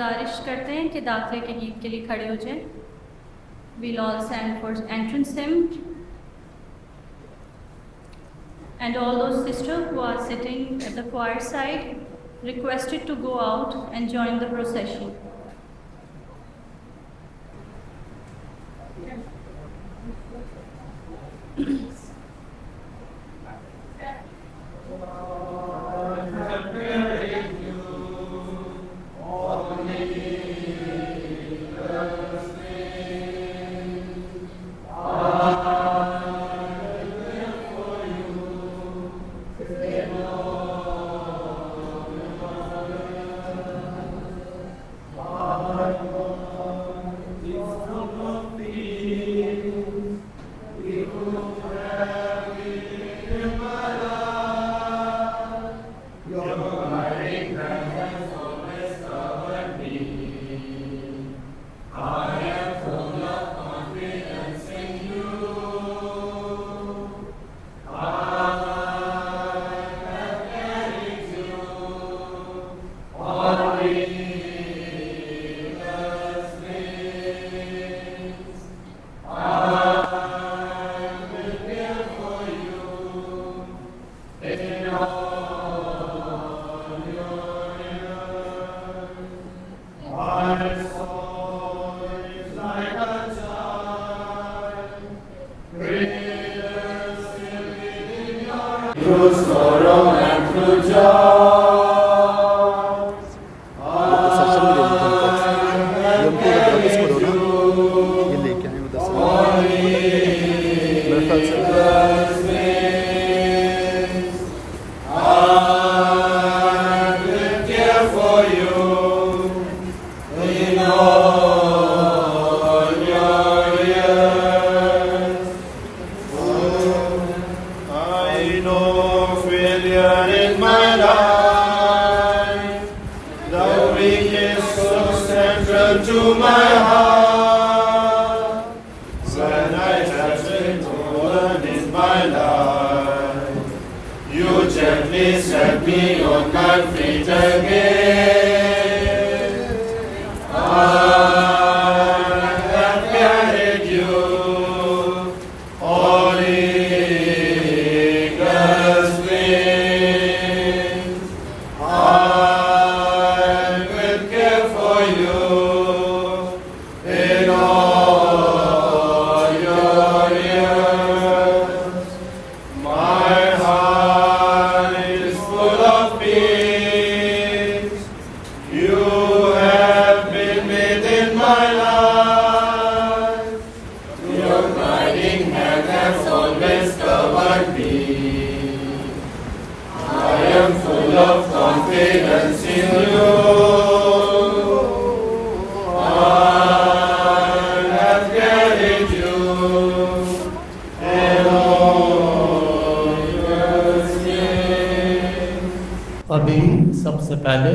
گزارش کرتے ہیں کہ داخلے کے گیت کے لیے کھڑے ہو جائیں. We'll all stand for entrance hymn. And all those sisters who are sitting at the choir side requested to go out and join the procession. سب سے پہلے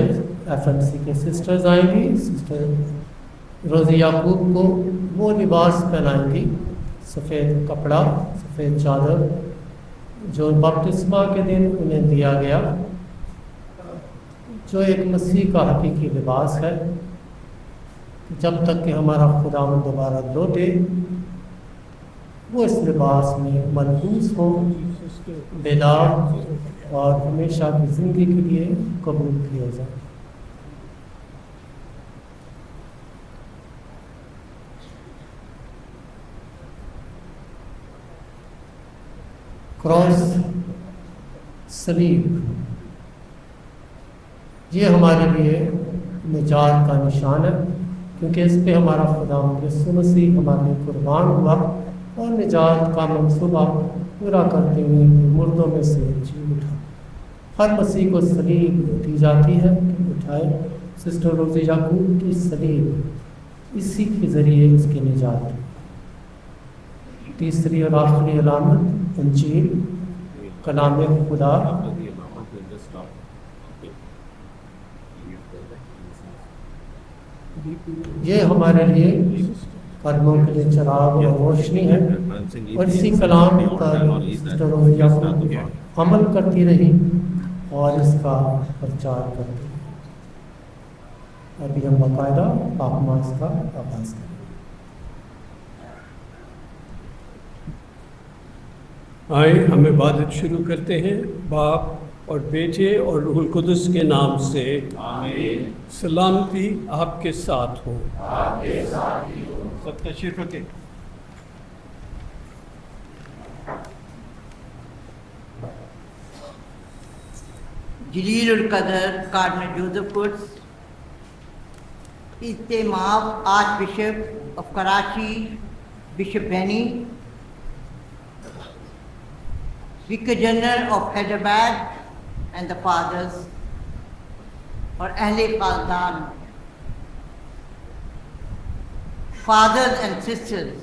ایف ایم سی کے سسٹرز آئیں گی. سسٹر روزی یعقوب کو وہ لباس پہنائیں گی، سفید کپڑا، سفید چادر، جو بپتسمہ کے دن انہیں دیا گیا، جو ایک مسیح کا حقیقی لباس ہے. جب تک کہ ہمارا خداوند دوبارہ لوٹے وہ اس لباس میں ملبوس ہوں، بیدار اور ہمیشہ کی زندگی کے لیے قبول کیا جائے. کراس، صلیب، یہ ہمارے لیے نجات کا نشان ہے، کیونکہ اس پہ ہمارا خداوند یسوع مسیح ہمارے لیے قربان ہوا اور نجات کا منصوبہ پورا کرتے ہوئے مردوں میں سے جی اٹھا. ہر مسیح کو صلیب دی جاتی ہے کہ اٹھائے. سسٹر روزی یعقوب کی صلیب، اسی کے ذریعے اس کی نجات. تیسری اور آخری علامت انجیل، کلام خدا. یہ ہمارے لیے قدموں کے لیے چراغ اور روشنی ہے، اور اسی کلام پر سسٹر روزی یعقوب عمل کرتی رہی اور اس کا پرچار کرتی. अभी हम बाकायदा पाक नमाज का आगाज़ करें। आए हम इबादत शुरू करते हैं। बाप और बेटे और रूहुल कुदस के नाम से आमीन। सलामती आपके साथ हो। आपके साथ ही हो। सब तशरीफ रखें। जलील कदर कार्डिनल जोसेफ वुड्स, इस्तेमाफ archbishop of Karachi, bishop Benny, vicar general of Hyderabad and the fathers और अहले खानदान, फादर्स एंड सिस्टर्स,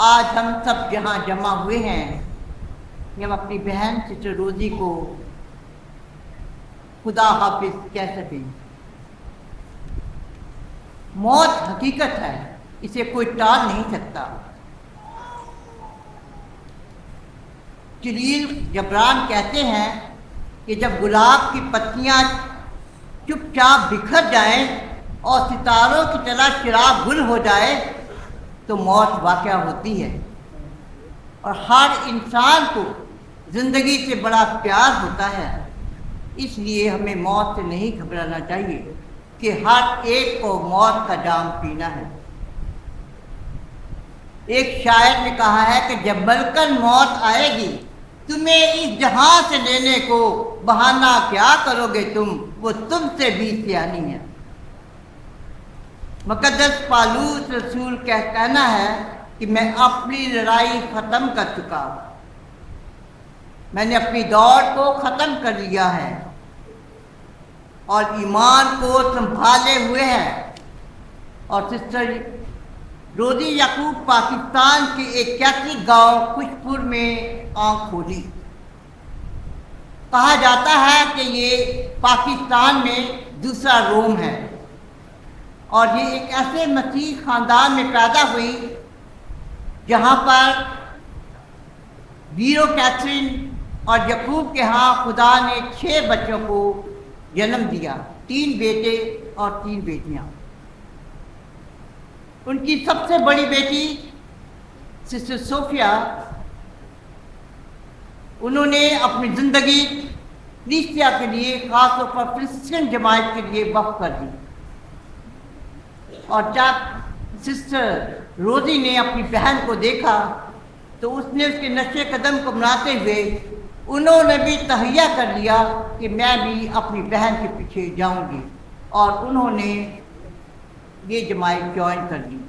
आज हम सब जहाँ जमा हुए हैं, हम अपनी बहन सिस्टर रोज़ी को खुदा हाफिज कह सकें। मौत हकीकत है, इसे कोई टाल नहीं सकता। जलील जबरान कहते हैं कि जब गुलाब की पत्तियां चुपचाप बिखर जाएं और सितारों की तरह चिराग गुल हो जाए तो मौत वाक़या होती है। और हर इंसान को ज़िंदगी से बड़ा प्यार होता है, इसलिए हमें मौत से नहीं घबराना चाहिए कि हर एक को मौत का जाम पीना है। एक शायर ने कहा है कि जब मलकन मौत आएगी तुम्हें इस जहां से लेने को, बहाना क्या करोगे तुम, वो तुमसे भी सियानी है। मुकद्दस पालूस रसूल का कहना है कि मैं अपनी लड़ाई ख़त्म कर चुका, मैंने अपनी दौड़ को ख़त्म कर लिया है और ईमान को संभाले हुए हैं। और सिस्टर रोज़ी याकूब पाकिस्तान के एक कैथलिक गांव खुशपुर में आँख खोली। कहा जाता है कि ये पाकिस्तान में दूसरा रोम है और ये एक ऐसे मसीह ख़ानदान में पैदा हुई जहाँ पर वीरो कैथरीन और यकूब के यहाँ खुदा ने 6 बच्चों को जन्म दिया, 3 बेटे और 3 बेटियाँ। उनकी सबसे बड़ी बेटी सिस्टर सोफिया, उन्होंने अपनी ज़िंदगी क्रिस्तिया के लिए, ख़ासतौर पर क्रिश्चियन जमात के लिए वक्फ कर दी। और जब सिस्टर रोज़ी ने अपनी बहन को देखा तो उसने उसके नक्शे कदम को बनाते हुए उन्होंने भी तहैया कर लिया कि मैं भी अपनी बहन के पीछे जाऊंगी, और उन्होंने ये जमात ज्वाइन कर ली।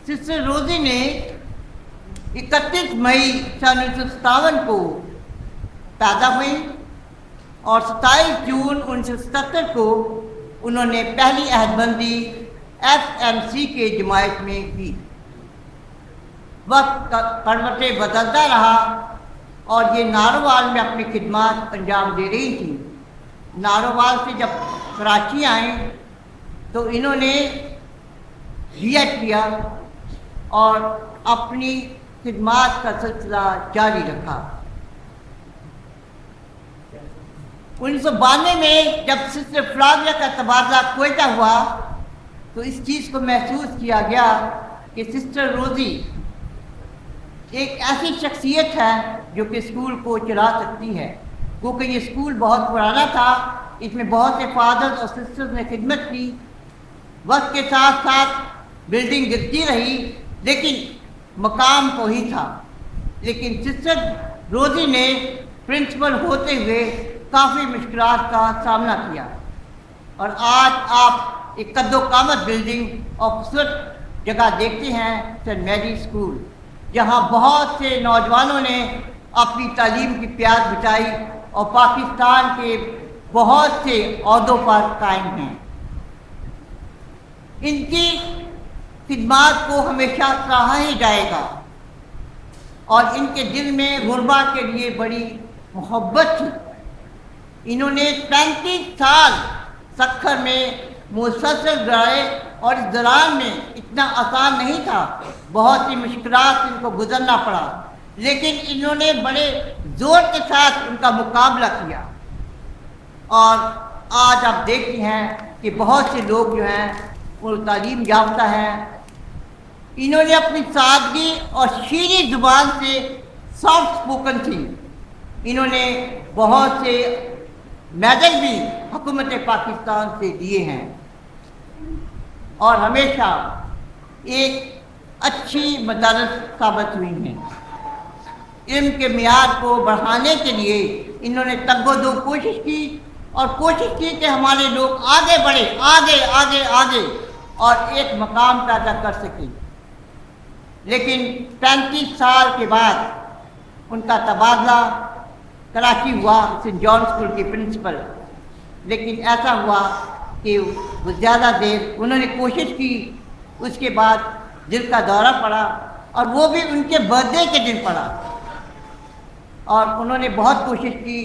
सिस्टर रोज़ी ने 31 मई 1957 को पैदा हुई और 27 जून 1977 को उन्होंने पहली अहदबंदी FMC के जमात में की। वक्त करवटें बदलता रहा और ये नारोवाल में अपनी खिदमत अंजाम दे रही थी। नारोवाल से जब कराची आए तो इन्होंने B.Ed किया और अपनी खिदमत का सिलसिला जारी रखा। 1992 में जब सिस्टर फ्लाविया का तबादला कोयटा हुआ तो इस चीज़ को महसूस किया गया कि सिस्टर रोज़ी एक ऐसी शख्सियत है जो कि स्कूल को चला सकती है, क्योंकि ये स्कूल बहुत पुराना था, इसमें बहुत से फादर्स और सिस्टर्स ने खिदमत की। वक्त के साथ साथ बिल्डिंग गिरती रही लेकिन मकाम तो ही था। लेकिन सिस्टर रोज़ी ने प्रिंसिपल होते हुए काफ़ी मुश्किलात का सामना किया और आज आप एक कद्दो-कामत बिल्डिंग और खूबसूरत जगह देखते हैं, सेंट मैरी स्कूल, जहाँ बहुत से नौजवानों ने अपनी तालीम की प्यास बुझाई और पाकिस्तान के बहुत से ओहदों पर कायम हैं। इनकी खिदमत को हमेशा सराहा ही जाएगा और इनके दिल में गुरबा के लिए बड़ी मोहब्बत थी। इन्होंने 35 साल सखर में मुसलसल रहे और इस दौरान में इतना आसान नहीं था, बहुत सी मुश्किलात इनको गुजरना पड़ा, लेकिन इन्होंने बड़े ज़ोर के साथ उनका मुकाबला किया और آج آپ دیکھتے ہیں کہ بہت سے لوگ جو ہیں وہ تعلیم یافتہ ہیں، انہوں نے اپنی سادگی اور شیریں زبان سے سافٹ اسپوکن تھی، انہوں نے بہت سے میڈل بھی حکومت پاکستان سے لیے ہیں اور ہمیشہ ایک اچھی مدرس ثابت ہوئی ہیں۔ علم کے معیار کو بڑھانے کے لیے انہوں نے تگ و دو کوشش کی اور کوشش کی کہ ہمارے لوگ آگے بڑھے، آگے آگے آگے اور ایک مقام پیدا کر سکیں، لیکن 35 سال کے بعد ان کا تبادلہ کراچی ہوا سینٹ جان اسکول کے پرنسپل، لیکن ایسا ہوا کہ وہ زیادہ دیر انہوں نے کوشش کی، اس کے بعد دل کا دورہ پڑا اور وہ بھی ان کے برتھ ڈے کے دن پڑا، اور انہوں نے بہت کوشش کی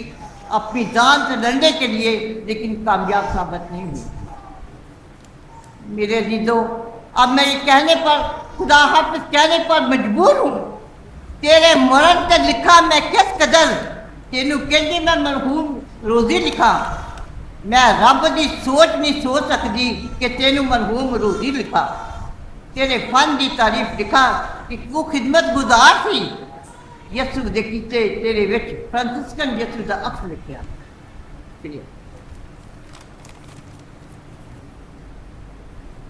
اپنی جان سے لڑنے کے لیے، لیکن کامیاب ثابت نہیں ہوئی۔ میرے عزیزوں، اب میں یہ کہنے پر، خدا حافظ کہنے پر مجبور ہوں، تیرے مرن تے لکھا میں کس قدر، تینوں کہندی میں مرحوم روزی لکھا، میں رب دی سوچ نہیں سوچ سکتی کہ تینوں مرحوم روزی لکھا، تیرے فن دی تعریف لکھا کہ وہ خدمت گزار تھی، یسو دے کیتے تیرے وچ فرانسسکن یسو دا عکس لکھیا۔ چلیے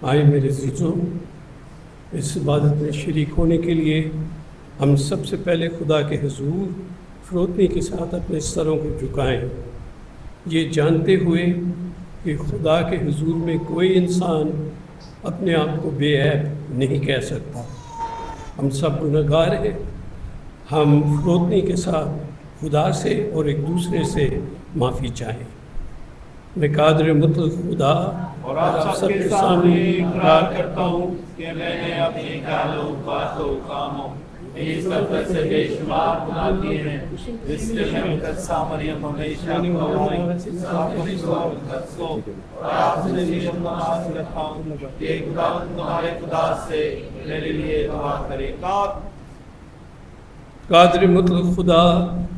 آئے میرے عزیزوں، اس عبادت میں شریک ہونے کے لیے ہم سب سے پہلے خدا کے حضور فروتنی کے ساتھ اپنے سروں کو جھکائیں، یہ جانتے ہوئے کہ خدا کے حضور میں کوئی انسان اپنے آپ کو بے عیب نہیں کہہ سکتا، ہم سب گنہگار ہیں۔ ہم فروتنی کے ساتھ خدا سے اور ایک دوسرے سے معافی چاہیں۔ میں قادر مطلق خدا اور آپ سب کے سامنے اقرار کرتا ہوں کہ میں نے اپنی خیالوں، باتوں، کاموں اس طرح سے بے شمار گناہ کیے ہیں، اس لیے میں مقدسہ مریم ہمیشہ اور آپ سے یہ معاذ رکھتا ہوں کہ خداوند تمہارے خدا سے میرے لیے دعا کرے۔ قادر مطلق خدا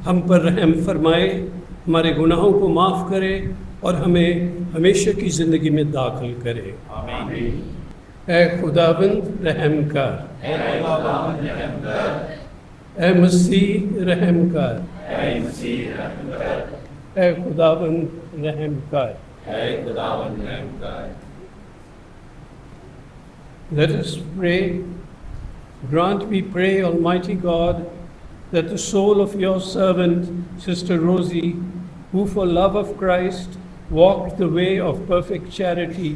ہم پر رحم فرمائے، ہمارے گناہوں کو معاف کرے اور ہمیں ہمیشہ کی زندگی میں داخل کرے۔ آمین۔ اے خداوند رحم کر، اے خداوند رحم کر، اے مسیح رحم کر، اے مسیح رحم کر، اے خداوند رحم کر۔ اے خداوند رحم کر۔ Let us pray. Grant, we pray, Almighty God, that the soul of your servant, Sister Rosie, who for love of Christ walked the way of perfect charity,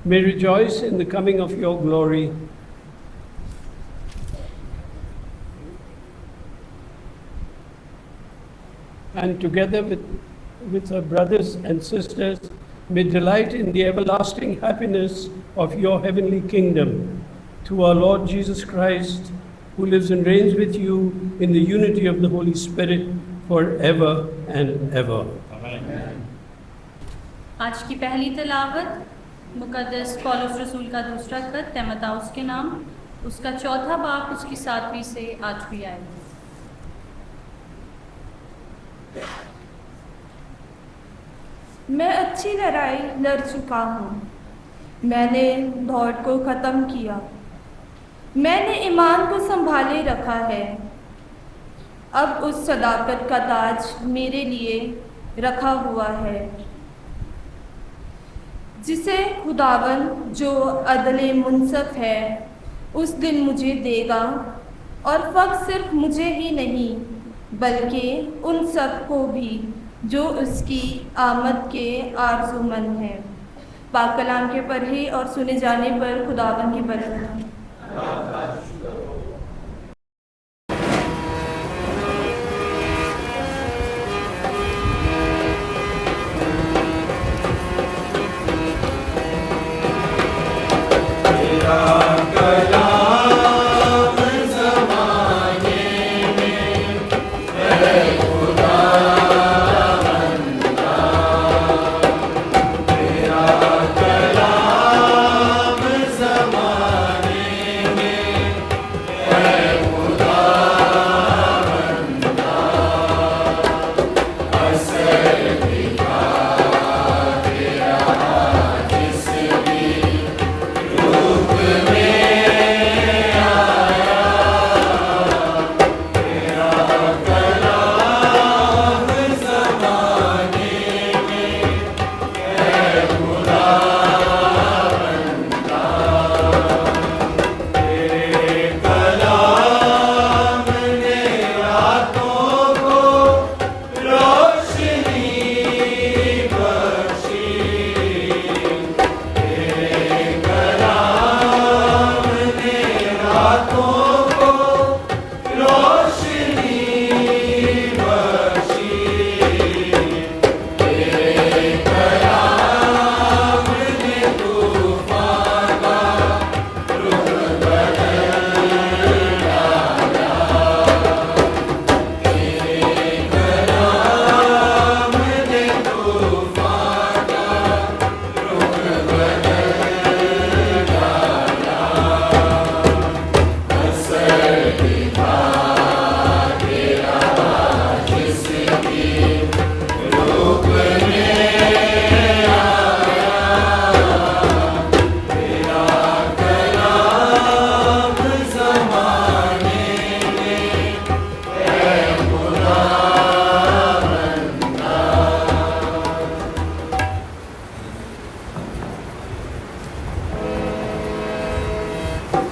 may rejoice in the coming of your glory. And together with her brothers and sisters, may delight in the everlasting happiness of your heavenly kingdom. Through our Lord Jesus Christ, who lives and reigns with you in the unity of the Holy Spirit forever and ever. Amen. آج کی پہلی تلاوت مقدس police رسول کا دوسرا خط تیموتھاؤس کے نام، اس کا چوتھا باب، اس کی 7ویں سے 8ویں آیت۔ میں اچھی لڑائی لڑ چکا ہوں، میں نے دوڑ کو ختم کیا، میں نے ایمان کو سنبھالے رکھا ہے۔ اب اس صداقت کا تاج میرے لیے رکھا ہوا ہے، جسے خداوند جو عدل منصف ہے اس دن مجھے دے گا، اور فقط صرف مجھے ہی نہیں بلکہ ان سب کو بھی جو اس کی آمد کے آرزومند ہیں۔ پاک کلام کے پڑھے اور سنے جانے پر خداوند کی برکت۔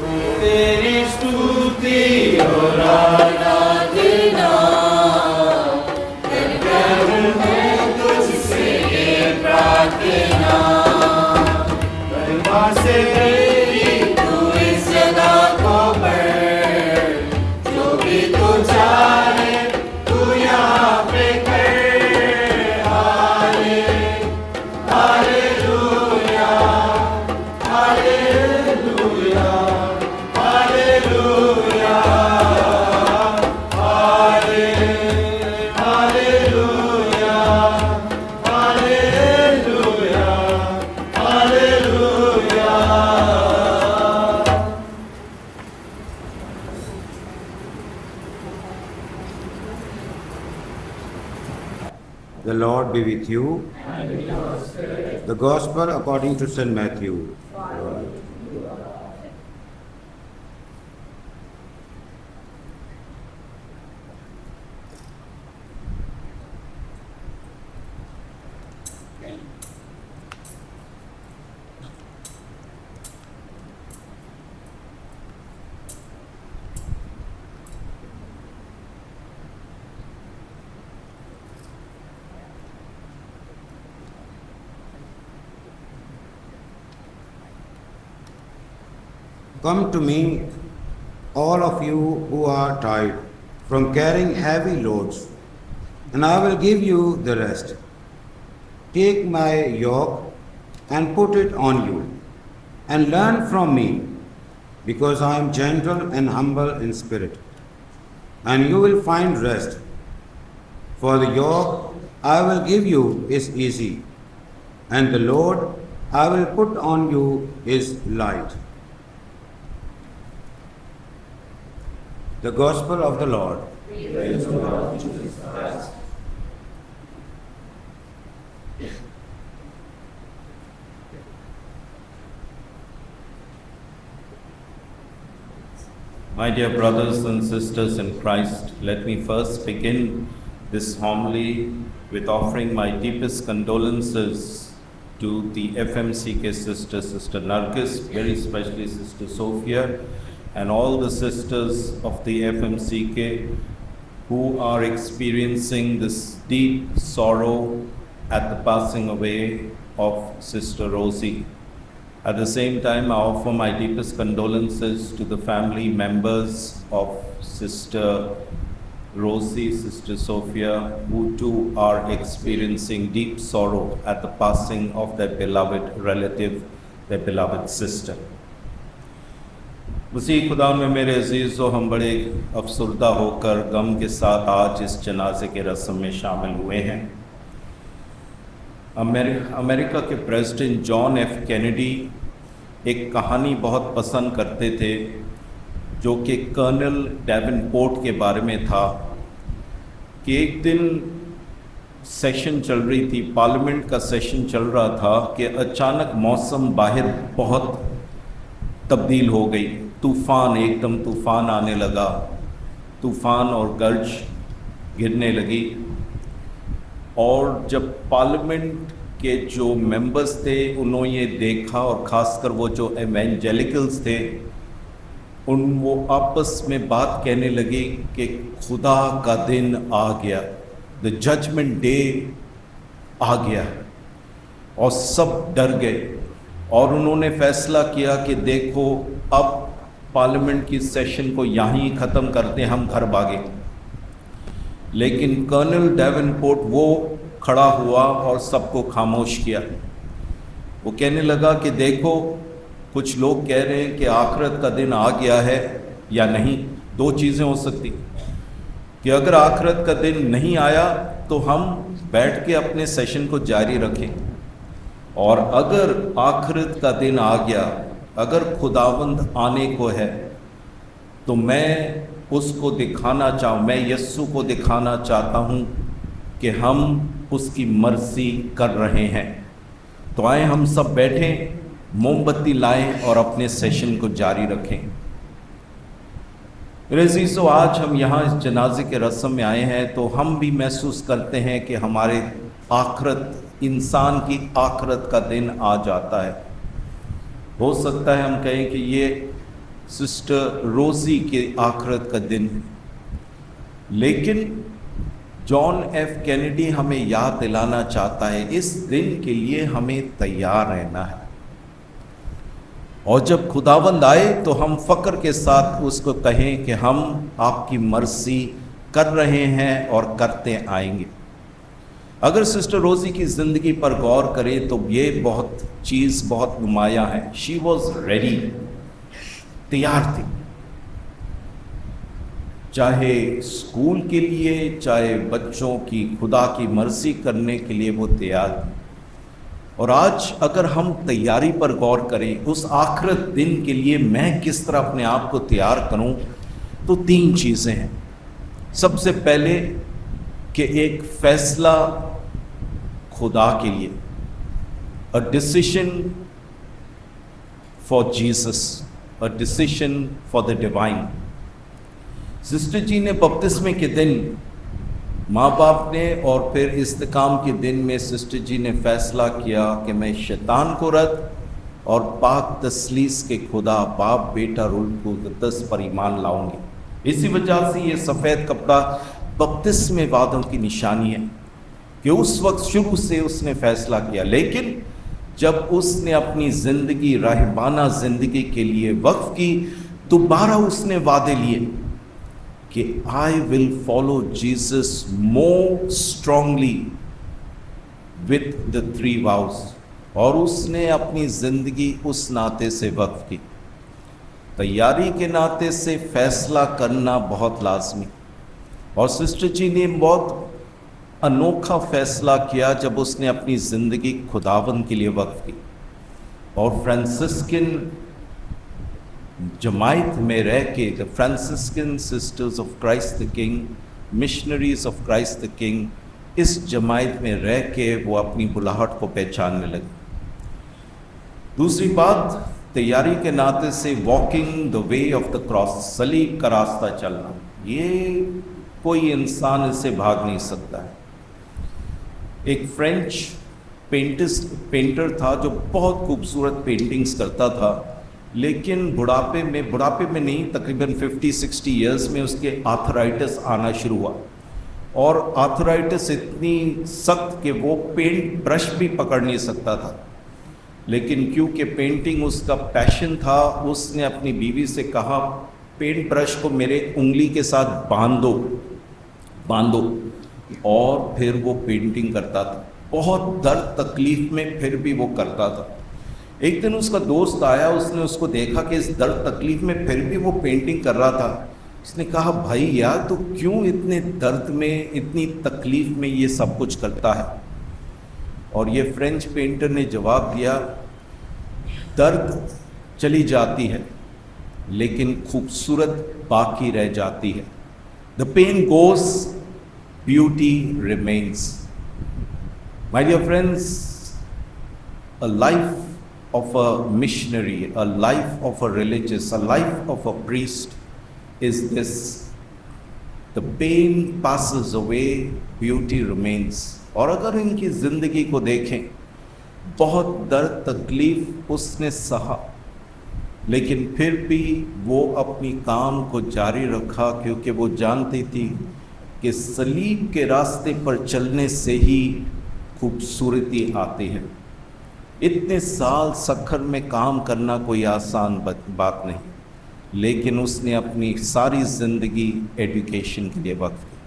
तेरी स्तुति और आराधना करूं मैं तुझसे ये प्रार्थना, महिमा से तेरी तू इस जगह को भर, जो भी तू चाहे तू यहाँ पे कर। Hallelujah, hallelujah, hallelujah, hallelujah, hallelujah, hallelujah. The Lord be with you. The Gospel according to St. Matthew. Come to me, all of you who are tired from carrying heavy loads, and I will give you the rest. Take my yoke and put it on you, and learn from me, because I am gentle and humble in spirit, and you will find rest. For the yoke I will give you is easy, and the load I will put on you is light. The Gospel of the Lord. Praise to Lord Jesus Christ. My dear brothers and sisters in Christ, let me first begin this homily with offering my deepest condolences to the FMCK sisters, Sister Nargis, very especially Sister Sophia, and all the sisters of the FMCK who are experiencing this deep sorrow at the passing away of Sister Rosie. At the same time, I offer my deepest condolences to the family members of Sister Rosie, Sister Sophia, who too are experiencing deep sorrow at the passing of their beloved relative, their beloved sister. वसी खुदा में मेरे अजीज़ हम बड़े अफसरदा होकर गम के साथ आज इस जनाजे के रस्म में शामिल हुए हैं। अमेरिका के प्रेसिडेंट जॉन एफ कैनेडी एक कहानी बहुत पसंद करते थे जो कि कर्नल डेवनपोर्ट के बारे में था कि एक दिन सेशन चल रही थी, पार्लियामेंट का सेशन चल रहा था कि अचानक मौसम बाहर बहुत तब्दील हो गई, तूफ़ान, एकदम तूफ़ान आने लगा, तूफ़ान और गर्ज गिरने लगी। और जब पार्लियामेंट के जो मेंबर्स थे उन्होंने ये देखा, और ख़ासकर वो जो एवेंजेलिकल्स थे वो आपस में बात कहने लगे कि खुदा का दिन आ गया, द जजमेंट डे आ गया, और सब डर गए। और उन्होंने फैसला किया कि देखो अब पार्लियामेंट की सेशन को यहाँ ही ख़त्म करते, हम घर भागे। लेकिन कर्नल डेवनपोर्ट वो खड़ा हुआ और सबको खामोश किया। वो कहने लगा कि देखो कुछ लोग कह रहे हैं कि आखिरत का दिन आ गया है या नहीं। दो चीज़ें हो सकती कि अगर आखिरत का दिन नहीं आया तो हम बैठ के अपने सेशन को जारी रखें, और अगर आखिरत का दिन आ गया, अगर खुदावंद आने को है तो मैं उसको दिखाना चाहूँ, मैं यस्सु को दिखाना चाहता हूँ कि हम उसकी मर्जी कर रहे हैं। तो आए हम सब बैठें, मोमबत्ती लाएं और अपने सेशन को जारी रखें। मेरे अज़ीज़ों, आज हम यहाँ इस जनाजे के रस्म में आए हैं तो हम भी महसूस करते हैं कि हमारे आखिरत, इंसान की आखिरत का दिन आ जाता है। हो सकता है हम कहें कि ये सिस्टर रोजी के आखिरत का दिन है, लेकिन जॉन एफ कैनेडी हमें याद दिलाना चाहता है इस दिन के लिए हमें तैयार रहना है, और जब खुदावंद आए तो हम फक्र के साथ उसको कहें कि हम आपकी मर्जी कर रहे हैं और करते आएंगे। अगर सिस्टर रोजी की ज़िंदगी पर गौर करें तो ये बहुत नुमाया है। शी वॉज रेडी, तैयार थी, चाहे स्कूल के लिए चाहे बच्चों की खुदा की मर्जी करने के लिए वो तैयार थी। और आज अगर हम तैयारी पर गौर करें उस आखिरत दिन के लिए मैं किस तरह अपने आप को तैयार करूं, तो 3 चीज़ें हैं। सबसे पहले कि एक फैसला खुदा के लिए, a decision for Jesus, a decision for the divine. Sister ji ने बपतिस्मे के दिन माँ बाप ने और फिर इस्तिकाम के दिन में सिस्टर जी ने फैसला किया कि मैं शैतान को रद्द और पाक तसलीस के खुदा बाप बेटा रूह कुद्दस पर ईमान लाऊंगी। इसी वजह से ये सफ़ेद कपड़ा बपतिस्मे वादों की निशानी है कि उस वक्त शुरू से उसने फैसला किया, लेकिन जब उसने अपनी ज़िंदगी राहबाना ज़िंदगी के लिए वक्फ की, दोबारा उसने वादे लिए कि I will follow Jesus more strongly with the 3 vows, और उसने अपनी ज़िंदगी उस नाते से वक्फ की। तैयारी के नाते से फैसला करना बहुत लाजमी, और सिस्टर जी ने बहुत अनोखा फैसला किया जब उसने अपनी ज़िंदगी खुदावन के लिए वक्फ की और फ्रांसिस्कन जमायत में रह के, the Franciscan sisters of Christ the king, missionaries of Christ the king, इस जमायत में रह के वो अपनी बुलाहट को पहचानने लगे। दूसरी बात, तैयारी के नाते से walking the way of the cross, सलीब का रास्ता चलना, ये कोई इंसान इससे भाग नहीं सकता है। एक फ्रेंच पेंटर था जो बहुत खूबसूरत पेंटिंग्स करता था, लेकिन बुढ़ापे में नहीं, तकरीबन 50-60 इयर्स में उसके आर्थराइटिस आना शुरू हुआ, और आर्थराइटिस इतनी सख्त कि वो पेंट ब्रश भी पकड़ नहीं सकता था। लेकिन क्योंकि पेंटिंग उसका पैशन था, उसने अपनी बीवी से कहा पेंट ब्रश को मेरे उंगली के साथ बांध दो, और फिर वो पेंटिंग करता था। बहुत दर्द तकलीफ में फिर भी वो करता था। एक दिन उसका दोस्त आया, उसने उसको देखा कि इस दर्द तकलीफ में फिर भी वो पेंटिंग कर रहा था। उसने कहा भाई यार तो क्यों इतने दर्द में, इतनी तकलीफ में ये सब कुछ करता है? और ये फ्रेंच पेंटर ने जवाब दिया, दर्द चली जाती है लेकिन खूबसूरत बाकी रह जाती है। The pain goes, beauty remains. My dear friends, a life of a missionary, a life of a religious, a life of a priest is this: the pain passes away, beauty remains. और अगर इनकी ज़िंदगी को देखें, बहुत दर्द तकलीफ उसने सहा, लेकिन फिर भी वो अपनी काम को जारी रखा, क्योंकि वो जानती थी कि सलीब के रास्ते पर चलने से ही खूबसूरती आती है। इतने साल सखर में काम करना कोई आसान बात नहीं, लेकिन उसने अपनी सारी ज़िंदगी एजुकेशन के लिए वक्त दी।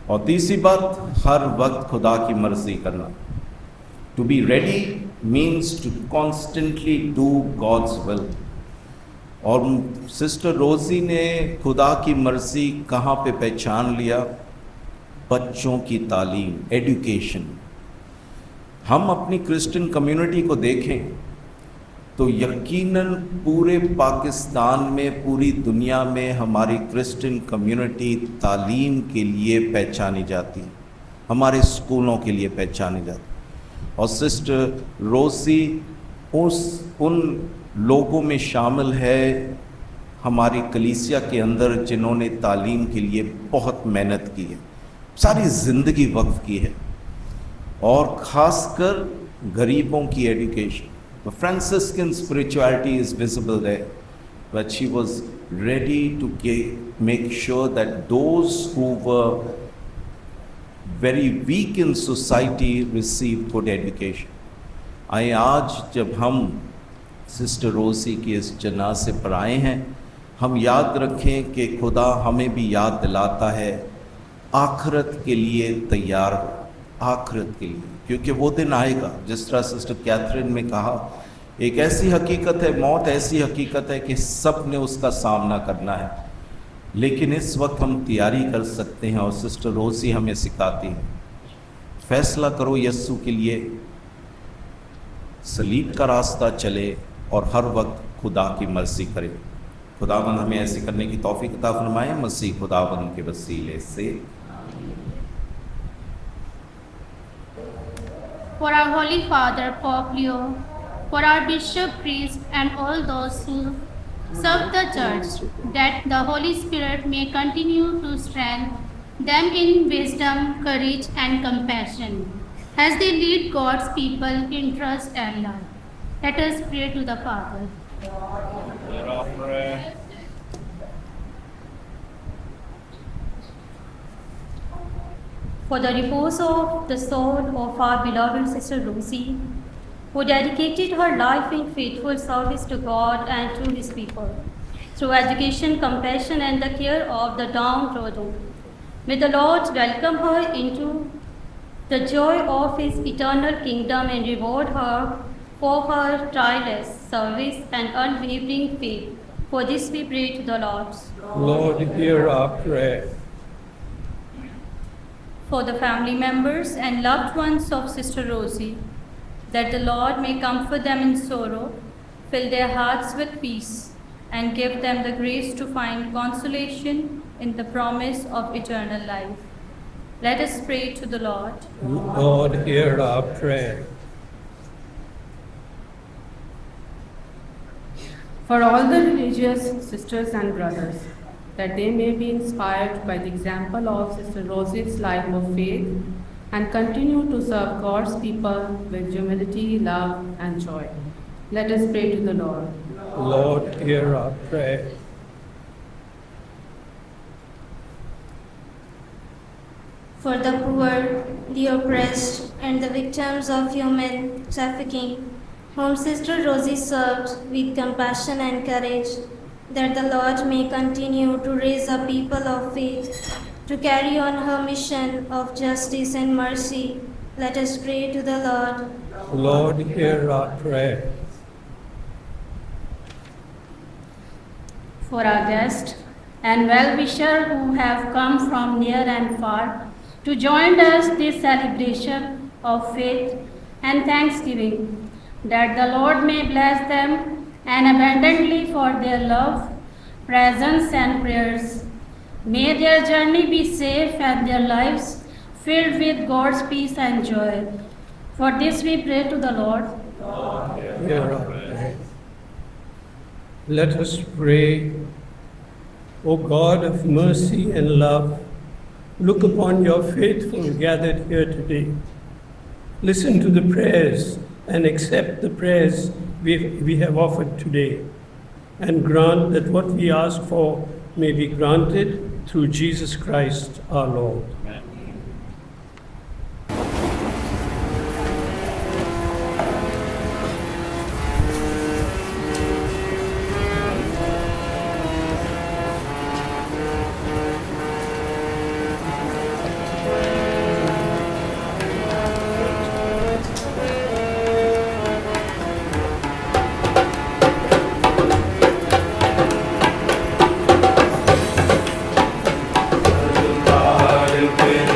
और तीसरी बात, हर वक्त खुदा की मर्ज़ी करना। To be ready means to constantly do God's will. और सिस्टर रोज़ी ने खुदा की मर्ज़ी कहाँ पे पहचान लिया? बच्चों की तालीम, एजुकेशन। हम अपनी क्रिश्चियन कम्युनिटी को देखें तो यकीनन पूरे पाकिस्तान में, पूरी दुनिया में हमारी क्रिश्चियन कम्युनिटी तालीम के लिए पहचानी जाती है, हमारे स्कूलों के लिए पहचानी जाती है। और सिस्टर रोज़ी उन लोगों में शामिल है हमारी कलीसिया के अंदर जिन्होंने तालीम के लिए बहुत मेहनत की है, सारी ज़िंदगी वक्फ की है, और ख़ासकर गरीबों की education. The Franciscan spirituality is visible there. but she was ready to make sure that those who were very weak in society receive good education. आइए आज जब हम सिस्टर रोज़ी के इस जनाज़े पर आए हैं, हम याद रखें कि खुदा हमें भी याद दिलाता है आखिरत के लिए तैयार हो, आखिरत के लिए, क्योंकि वो दिन आएगा जिस तरह सिस्टर कैथरीन ने कहा, एक ऐसी हकीकत है, मौत ऐसी हकीकत है कि सब ने उसका सामना करना है, लेकिन इस वक्त हम तैयारी कर सकते हैं और सिस्टर रोज़ी हमें सिखाती है, फैसला करो यस्सु के लिए, सलीब का रास्ता चले और हर वक्त खुदा की मर्जी करे। खुदावंद हमें ऐसे करने की तौफीक अता फरमाए, मसीह खुदावंद के वसीले से। For our Holy Father, Pope Leo, for our bishop, priest, and all those who serve the church, that the Holy Spirit may continue to strengthen them in wisdom, courage, and compassion, as they lead God's people in trust and love. Let us pray to the Father. For the repose of the soul of our beloved Sister Rosie, who dedicated her life in faithful service to God and to His people, through education, compassion, and the care of the downtrodden. May the Lord welcome her into the joy of His eternal kingdom and reward her for her tireless service and unwavering faith. For this we pray to the Lord. Lord, hear our prayer. For the family members and loved ones of Sister Rosie, that the Lord may comfort them in sorrow, fill their hearts with peace, and give them the grace to find consolation in the promise of eternal life. Let us pray to the Lord. Lord, hear our prayer. For all the religious sisters and brothers, that they may be inspired by the example of Sister Rosie's life of faith and continue to serve God's people with humility, love, and joy. Let us pray to the Lord. Lord, hear our prayer. For the poor, the oppressed, and the victims of human trafficking, whom Sister Rosie served with compassion and courage, that the Lord may continue to raise a people of faith to carry on her mission of justice and mercy. Let us pray to the Lord. Lord, hear our prayer. For our guests and well-wishers who have come from near and far to join us this celebration of faith and thanksgiving, that the Lord may bless them and abundantly for their love, presence, and prayers. May their journey be safe and their lives filled with God's peace and joy. For this we pray to the Lord. Hear our prayer. Let us pray. O God of mercy and love, look upon your faithful gathered here today. Listen to the prayers and accept the prayers we have offered today, and grant that what we ask for may be granted through Jesus Christ our Lord. Amen. El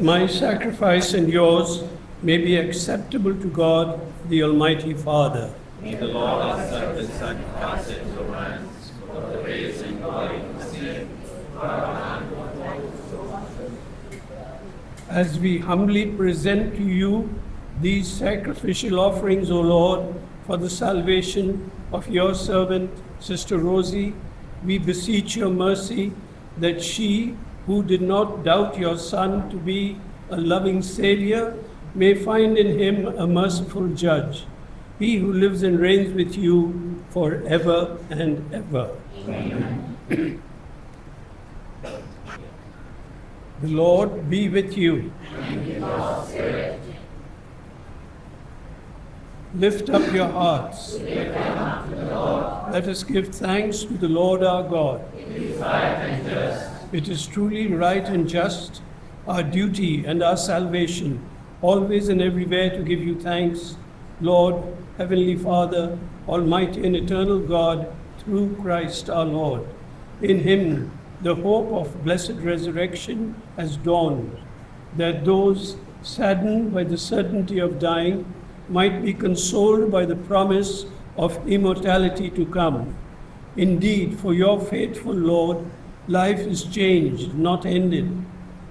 my sacrifice and yours may be acceptable to God, the Almighty Father. May the Lord accept this sacrifice at your hands for the praise and glory of His name. As we humbly present to you these sacrificial offerings, O Lord, for the salvation of your servant, Sister Rosie, we beseech your mercy that she, who did not doubt your Son to be a loving Savior, may find in him a merciful judge, he who lives and reigns with you forever and ever. Amen. The Lord be with you. And with your spirit. Lift up your hearts. Lift them up to the Lord. Let us give thanks to the Lord our God. It is right and just. It is truly right and just, our duty and our salvation, always and everywhere to give you thanks, Lord, Heavenly Father, Almighty and eternal God, through Christ our Lord. In him the hope of blessed resurrection has dawned, that those saddened by the certainty of dying might be consoled by the promise of immortality to come. Indeed, for your faithful Lord, life is changed, not ended.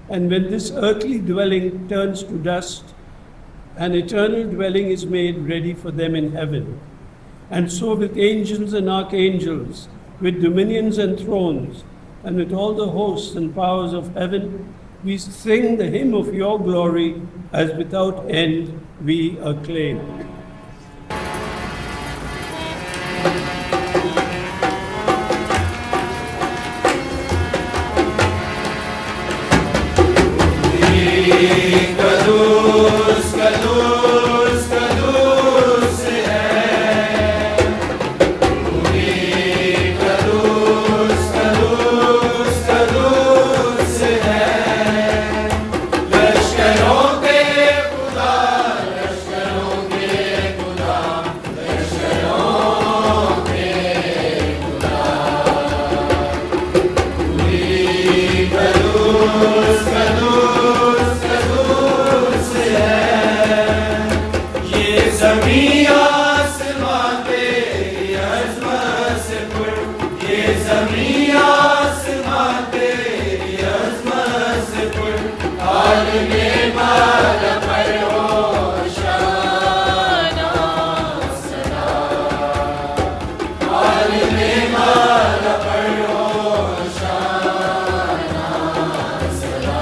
And when this earthly dwelling turns to dust, an eternal dwelling is made ready for them in heaven. And so with angels and archangels, with dominions and thrones, and with all the hosts and powers of heaven, we sing the hymn of your glory, as without end we acclaim. Kadus, Kadus, Kadus hai. Kadus, Kadus, Kadus hai. Lashkaron ke Khuda, lashkaron ke Khuda, lashkaron ke Khuda. Kadus, Kadus. زمین آسمان تیری عظمت سے پر یہ زمین آسمان تیری عظمت سے پر عالم بالا پر ہوشانا صدا عالم بالا پر ہوشانا صدا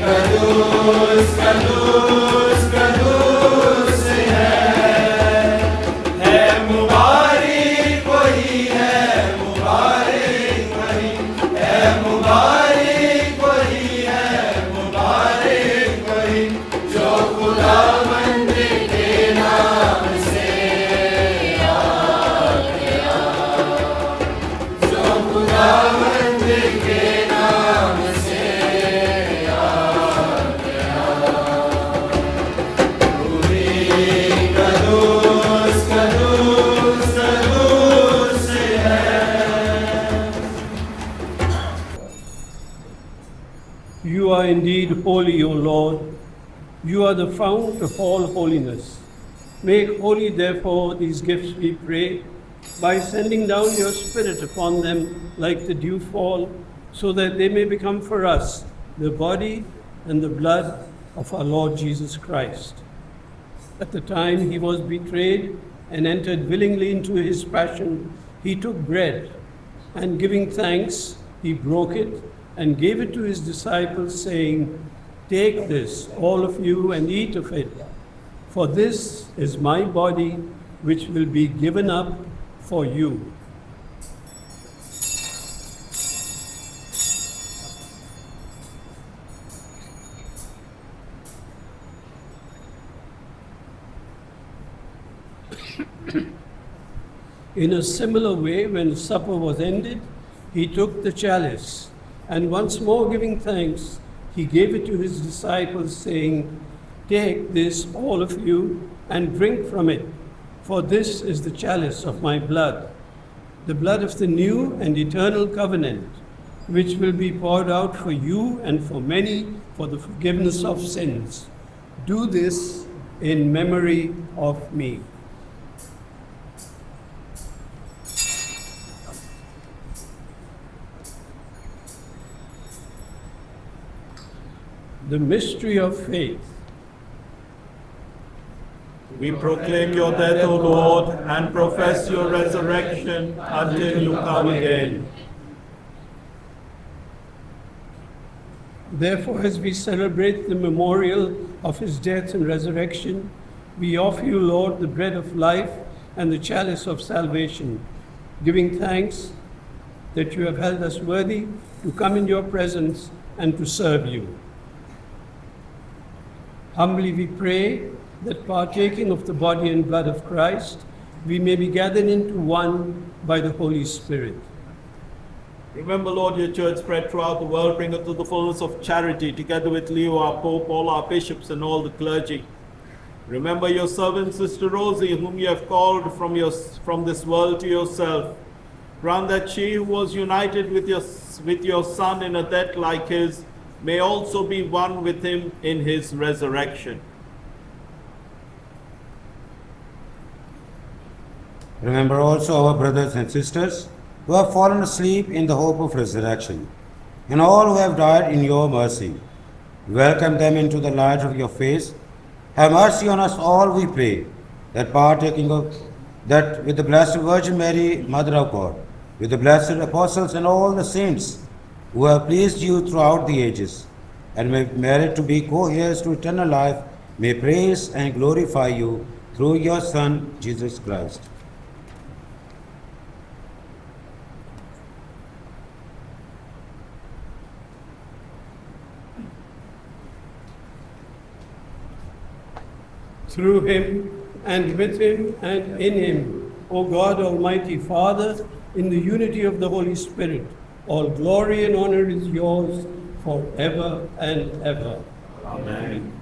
قدوس قدوس قدوس ہے مبارک وہی ہے مبارک وہی ہے مبارک وہی ہے مبارک وہی جو خداوند کے نام سے آ گیا جو خداوند کے نام سے You are indeed holy, O Lord. You are the fount of all holiness. Make holy, therefore, these gifts, we pray, by sending down your Spirit upon them like the dewfall, so that they may become for us the body and the blood of our Lord Jesus Christ. At the time he was betrayed and entered willingly into his passion, he took bread, and giving thanks, he broke it and gave it to his disciples, saying, "Take this, all of you, and eat of it, for this is my body, which will be given up for you." In a similar way, when supper was ended, he took the chalice, and once more giving thanks, he gave it to his disciples, saying, "Take this, all of you, and drink from it, for this is the chalice of my blood, the blood of the new and eternal covenant, which will be poured out for you and for many for the forgiveness of sins. Do this in memory of me. The mystery of faith. We proclaim your death, O Lord, and profess your resurrection until you come again. Therefore, as we celebrate the memorial of his death and resurrection, we offer you, Lord, the bread of life and the chalice of salvation, giving thanks that you have held us worthy to come in your presence and to serve you. Humbly we pray that partaking of the body and blood of Christ, we may be gathered into one by the Holy Spirit. Remember, Lord, your church spread throughout the world, bring it to the fullness of charity, together with Leo, our Pope, all our bishops, and all the clergy. Remember your servant, Sister Rosie, whom you have called from this world to yourself. Grant that she who was united with your Son in a death like his may also be one with him in his resurrection. Remember also our brothers and sisters who have fallen asleep in the hope of resurrection, and all who have died in your mercy. Welcome them into the light of your face. Have mercy on us all, we pray, that partaking of that with the Blessed Virgin Mary, Mother of God, with the blessed apostles and all the saints who have pleased you throughout the ages, and may merit to be co-heirs to eternal life, may praise and glorify you through your Son, Jesus Christ. Through him and with him and in him, O God, Almighty Father, in the unity of the Holy Spirit, all glory and honor is yours forever and ever. Amen.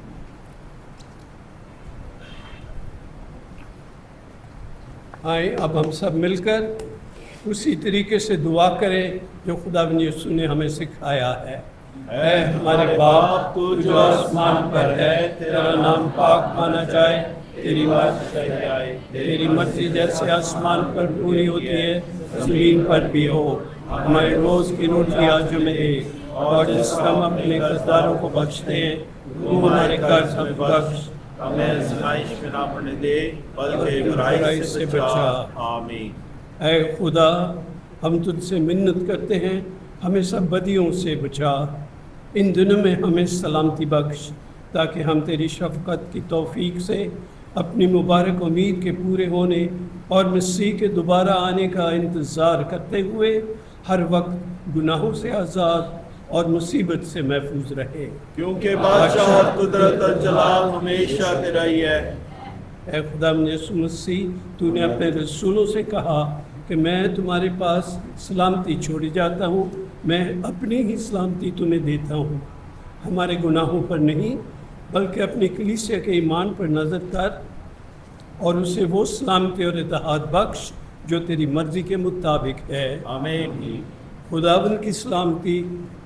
आए अब हम सब मिलकर उसी तरीके से दुआ करें जो खुदावंद यीशु ने हमें सिखाया है। ऐ हमारे बाप तू जो आसमान पर है, तेरा नाम पाक माना जाए, तेरी बादशाही आए, तेरी मर्जी जैसे आसमान पर पूरी होती है ज़मीन पर भी हो। हमारे रोज़ की रोटी आज हमें दे, और जिसका हम अपने कर्जदारों को बख्शते हैं, तू हमारे कर्ज हमें बख्श, हमें आज़माइश में ना पड़ने दे, बल्कि बुराई से बचा। आमीन। ऐ खुदा, हम तुझसे मिन्नत करते हैं, हमें सब बदियों से बचा। इन दिनों में हमें सलामती बख्श, ताकि हम तेरी शफ़क़त की तौफ़ीक से अपनी मुबारक उम्मीद के पूरे होने और मसीह के दोबारा आने का इंतज़ार करते हुए हर वक्त गुनाहों से आज़ाद और मुसीबत से महफूज रहे। क्योंकि बादशाह और कुदरत और जलाल हमेशा तेरा ही है। ऐ खुदावंद यीशु मसीह, तूने अपने रसूलों से कहा कि मैं तुम्हारे पास सलामती छोड़ी जाता हूँ, मैं अपनी ही सलामती तुम्हें देता हूँ। हमारे गुनाहों पर नहीं बल्कि अपनी कलीसिया के ईमान पर नज़र कर और उसे वो सलामती और इत्तेहाद बख्श जो तेरी मर्ज़ी के मुताबिक है। आमीन। खुदावंद की सलामती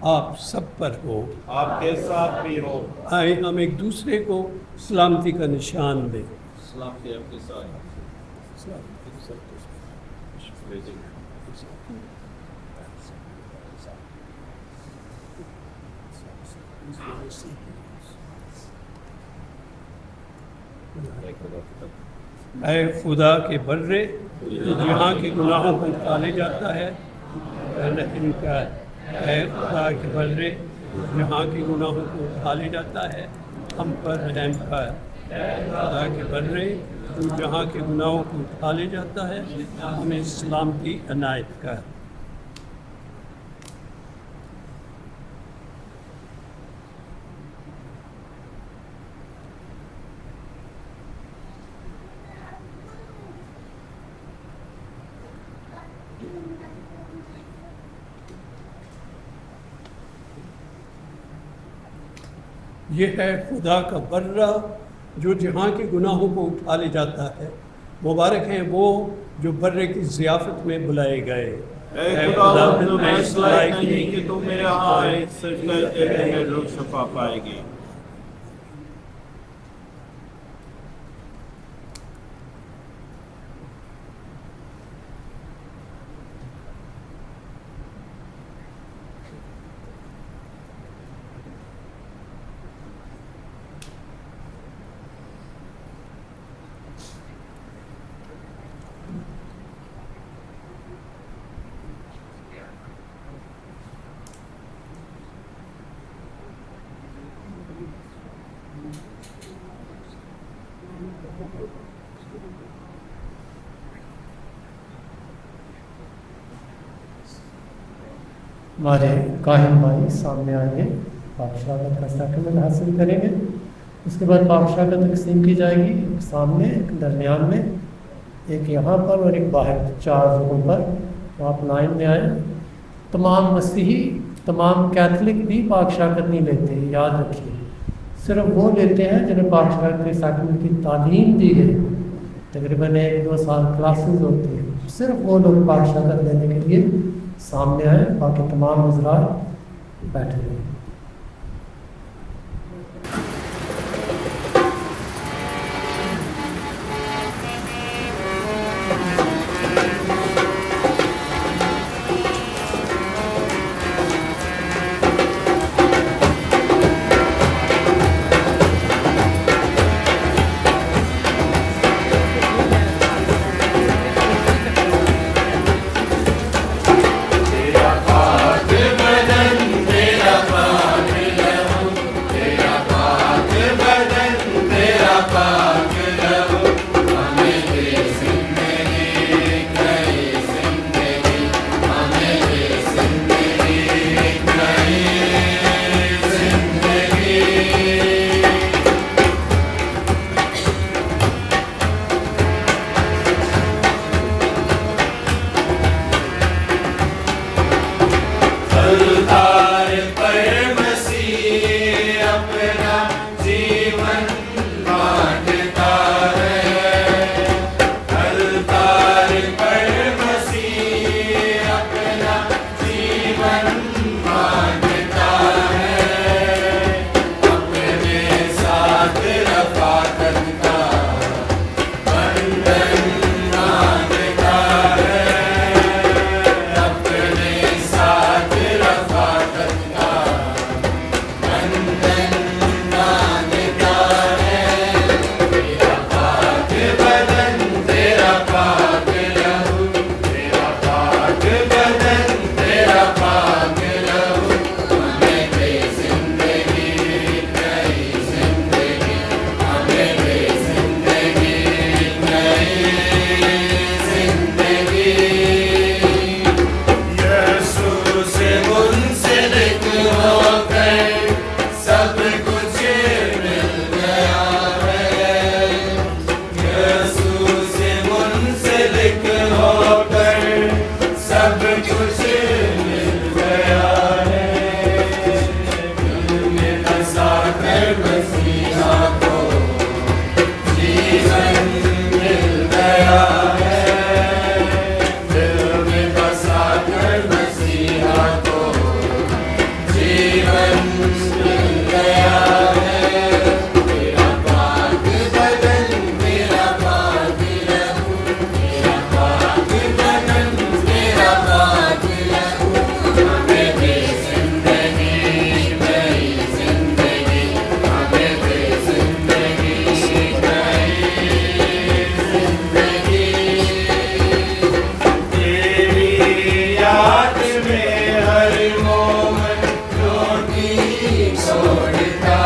आप सब पर हो, आपके साथ भी हो। आए हम एक दूसरे को सलामती का निशान दें। सलामती आपके साथ। ऐ खुदा के बर्रे जो जहाँ के गुनाहों को टाले जाता है, रहम कर। ऐ खुदा के बर्रे जहाँ के गुनाहों को टाले जाता है, हम पर रहम कर। खुदा के बर्रे जो जहाँ के गुनाहों को टाले जाता है, हमें सलामती अनायत कर। ये है खुदा का बर्रा जो जहाँ के गुनाहों को उठा ले जाता है। मुबारक हैं वो जो बर्रे की ज़ियाफ़त में बुलाए गए। اے خدا میں اس لائق نہیں کہ تم میرے یہاں آئے، صرف کہتے رہے روح شفا پائے گی۔ ہمارے کاہن بھائی سامنے آئیں گے، پاک شہادت کا سیکرمنٹ حاصل کریں گے۔ اس کے بعد پاک شہادت تقسیم کی جائے گی، ایک سامنے، ایک درمیان میں، ایک یہاں پر اور ایک باہر، 4 جگہوں پر۔ تو آپ لائن میں آئیں۔ تمام مسیحی، تمام کیتھولک بھی پاک شہادت نہیں لیتے، یاد رکھیے، صرف وہ لیتے ہیں جنہیں پاک شہادت کے سیکرمنٹ کی تعلیم دی گئی، تقریباً 1-2 سال کلاسز ہوتی ہیں، صرف وہ لوگ پاک شہادت لینے کے لیے سامنے آئے، باقی تمام حضرات بیٹھے رہے۔ چھوڑتا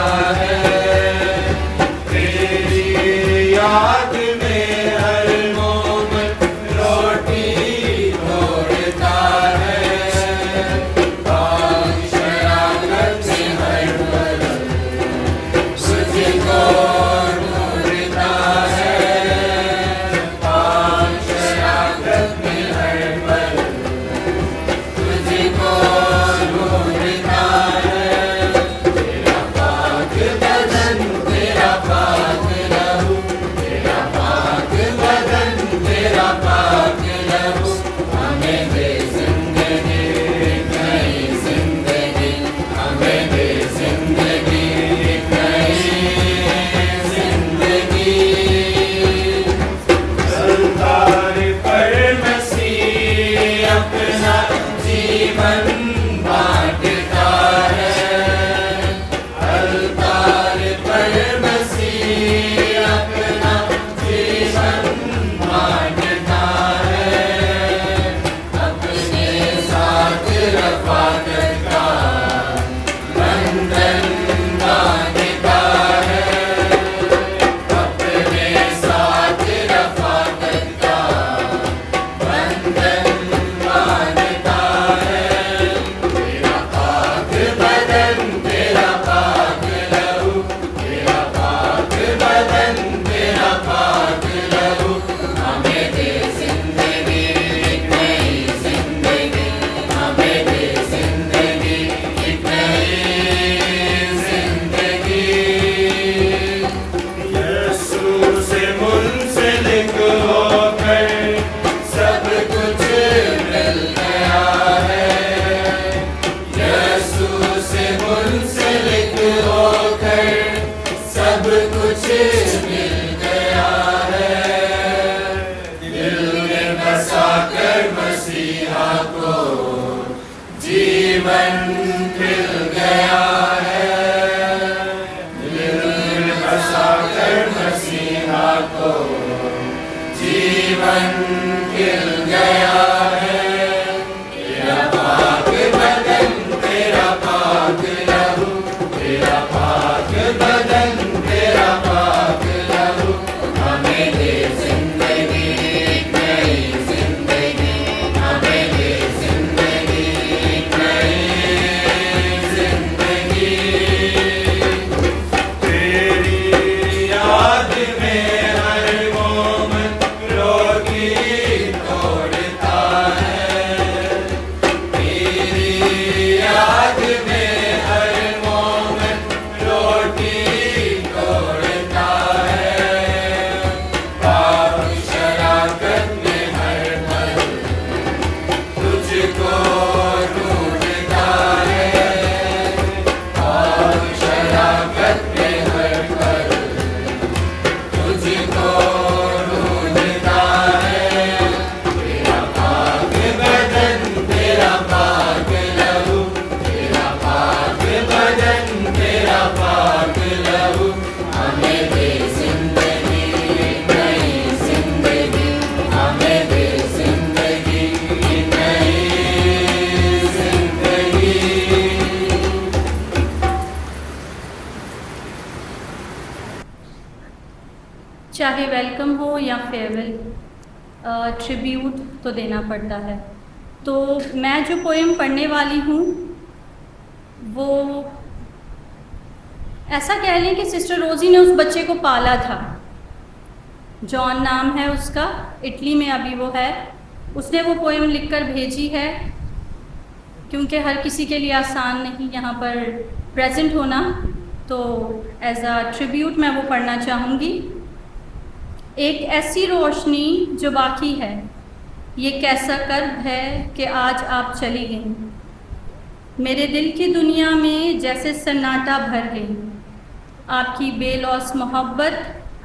چاہے ویلکم ہو یا فیئرویل، ٹریبیوٹ تو دینا پڑتا ہے. تو میں جو پوئم پڑھنے والی ہوں وہ ایسا کہہ لیں کہ سسٹر روزی نے اس بچے کو پالا تھا. جان نام ہے اس کا، اٹلی میں ابھی وہ ہے. اس نے وہ پوئم لکھ کر بھیجی ہے کیونکہ ہر کسی کے لیے آسان نہیں یہاں پر پریزنٹ ہونا، تو ایز اے ٹریبیوٹ میں وہ پڑھنا چاہوں گی. ایک ایسی روشنی جو باقی ہے، یہ کیسا کرب ہے کہ آج آپ چلی گئیں. میرے دل کی دنیا میں جیسے سناٹا بھر گئی. آپ کی بے لوث محبت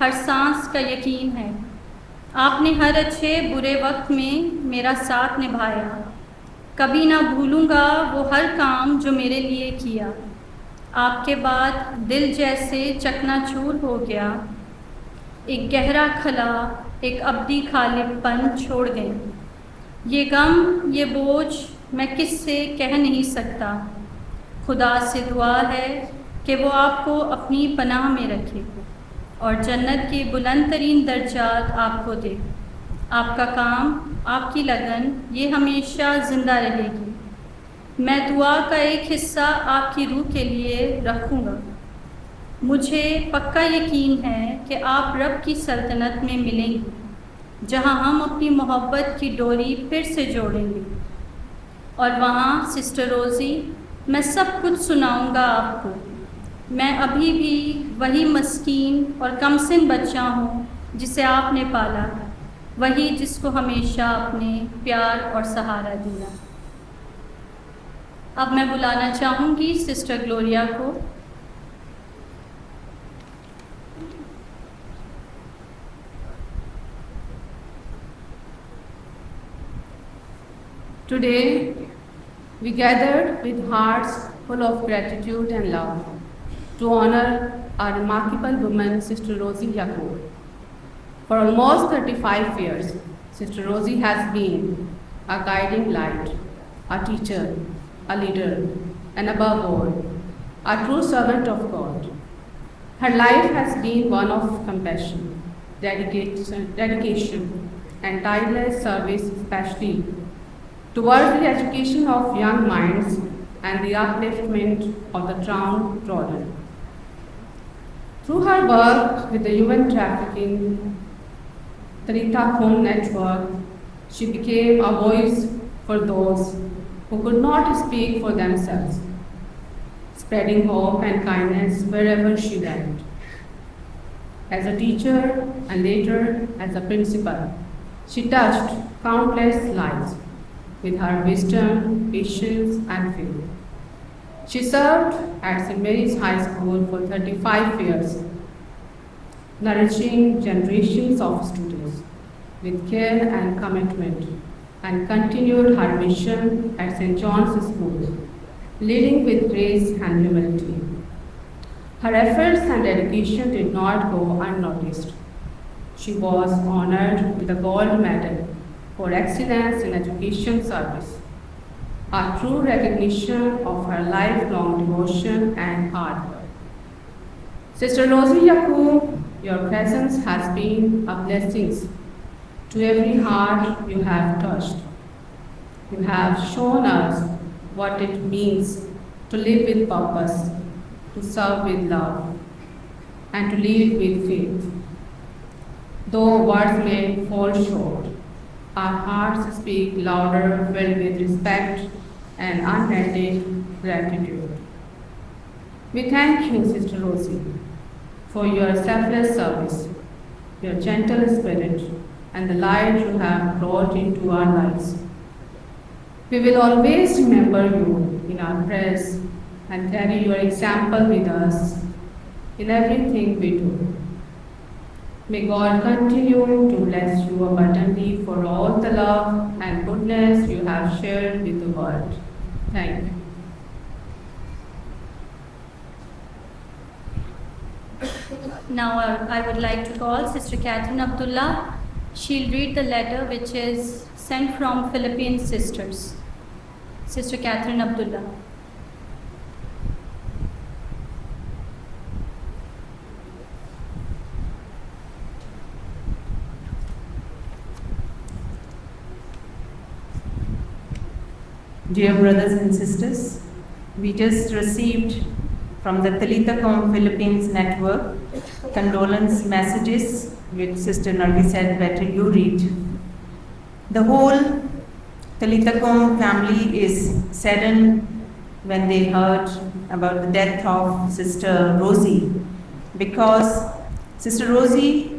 ہر سانس کا یقین ہے. آپ نے ہر اچھے برے وقت میں میرا ساتھ نبھایا. کبھی نہ بھولوں گا وہ ہر کام جو میرے لیے کیا. آپ کے بعد دل جیسے چکنا چور ہو گیا. ایک گہرا خلا، ایک ابدی خالب پن چھوڑ گئے. یہ غم، یہ بوجھ میں کس سے کہہ نہیں سکتا. خدا سے دعا ہے کہ وہ آپ کو اپنی پناہ میں رکھے اور جنت کے بلند ترین درجات آپ کو دے. آپ کا کام، آپ کی لگن، یہ ہمیشہ زندہ رہے گی. میں دعا کا ایک حصہ آپ کی روح کے لیے رکھوں گا. مجھے پکا یقین ہے کہ آپ رب کی سلطنت میں ملیں گی، جہاں ہم اپنی محبت کی ڈوری پھر سے جوڑیں گے. اور وہاں سسٹر روزی، میں سب کچھ سناؤں گا آپ کو. میں ابھی بھی وہی مسکین اور کم سن بچہ ہوں جسے آپ نے پالا، وہی جس کو ہمیشہ اپنے پیار اور سہارا دیا. اب میں بلانا چاہوں گی سسٹر گلوریا کو. Today, we gathered with hearts full of gratitude and love to honor our remarkable woman, Sister Rosie Yacoub. For almost 35 years, Sister Rosie has been a guiding light, a teacher, a leader, and above all, a true servant of God. Her life has been one of compassion, dedication, and tireless service, especially towards the education of young minds and the upliftment of the downtrodden. Through her work with the Human Trafficking Tarita Home Network, she became a voice for those who could not speak for themselves, spreading hope and kindness wherever she went. As a teacher and later as a principal, she touched countless lives with her wisdom, patience, and faith. She served at St. Mary's High School for 35 years, nourishing generations of students with care and commitment, and continued her mission at St. John's School, leading with grace and humility. Her efforts and dedication did not go unnoticed. She was honored with a gold medal for excellence in education service, a true recognition of her lifelong devotion and hard work. Sister Rosie Yacoub, your presence has been a blessing to every heart you have touched. You have shown us what it means to live with purpose, to serve with love, and to lead with faith. Though words may fall short, our hearts speak louder, filled with respect and unending gratitude. We thank you, Sister Rosie, for your selfless service, your gentle spirit, and the light you have brought into our lives. We will always remember you in our prayers and carry your example with us in everything we do. May God continue to bless you abundantly for all the love and goodness you have shared with the world. Thank you. Now I would like to call Sister Catherine Abdullah. She'll read the letter which is sent from Philippine sisters. Sister Catherine Abdullah. Dear brothers and sisters, we just received from the Talitha Kum Philippines network condolence messages which Sister Nargis said better you read. The whole Talitha Kum family is saddened when they heard about the death of Sister Rosie, because Sister Rosie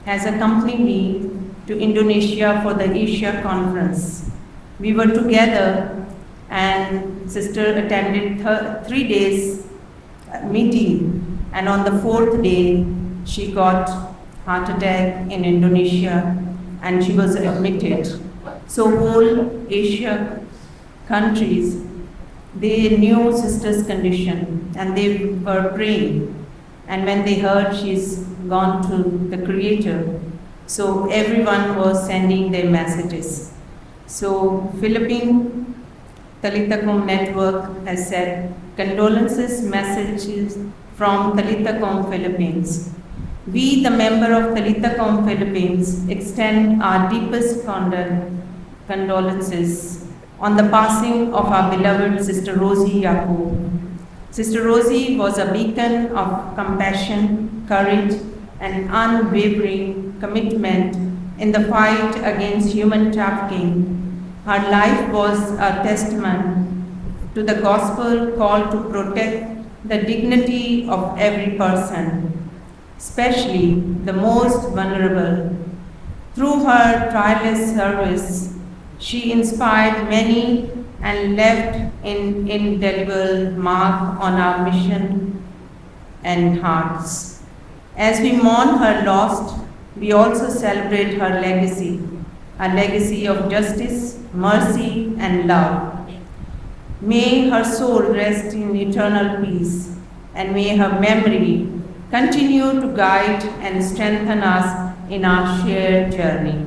has accompanied me to Indonesia for the Asia conference. We were together and Sister attended 3 days meeting, and on the 4th day she got heart attack in Indonesia and she was admitted. So whole Asia countries, they knew Sister's condition and they were praying, and when they heard she's gone to the Creator, so everyone was sending their messages. So Philippine Talitha Kum network has said condolences messages from Talitha Kum Philippines. We, the member of Talitha Kum Philippines, extend our deepest condolences on the passing of our beloved Sister Rosie Yaqub. Sister Rosie was a beacon of compassion, courage, and unwavering commitment in the fight against human trafficking. Her life was a testament to the gospel call to protect the dignity of every person, especially the most vulnerable. Through her tireless service, she inspired many and left an indelible mark on our mission and hearts. As we mourn her loss, we also celebrate her legacy, a legacy of justice, mercy, and love. May her soul rest in eternal peace, and may her memory continue to guide and strengthen us in our shared journey.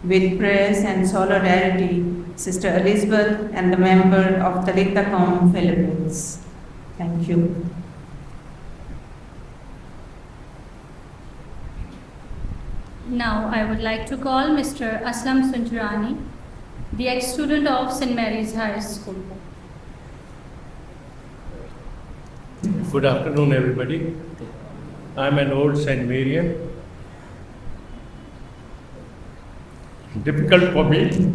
With prayers and solidarity, Sister Elizabeth and the member of Talitha Kum Philippines. Thank you. Now I would like to call Mr. Aslam Sunjurani, the ex-student of St. Mary's High School. Good afternoon, everybody. I'm an old St. Marian. Difficult for me.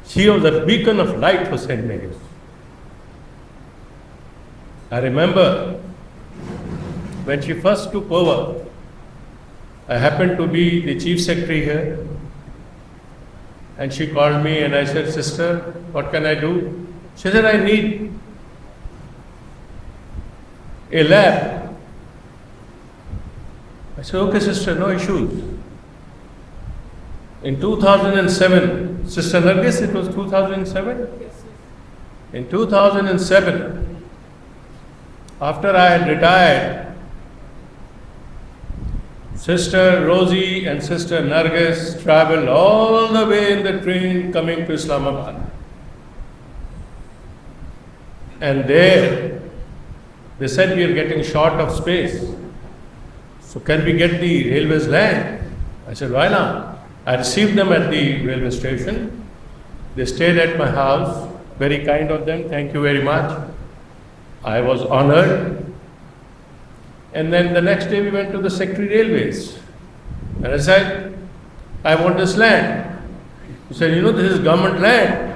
She was a beacon of light for St. Mary's. I remember when she first took over, I happened to be the chief secretary here, and she called me and I said, "Sister, what can I do?" She said, "I need a lab." I said, "Okay, sister, no issues." In 2007, Sister Nargis, it was 2007? In 2007, after I had retired, Sister Rosie and Sister Nargis traveled all the way in the train coming to Islamabad. And there, they said, "We are getting short of space. So can we get the railway's land?" I said, "Why not?" I received them at the railway station. They stayed at my house. Very kind of them. Thank you very much. I was honored. And then the next day we went to the Secretary Railways. And I said, "I want this land." He said, "You know, this is government land."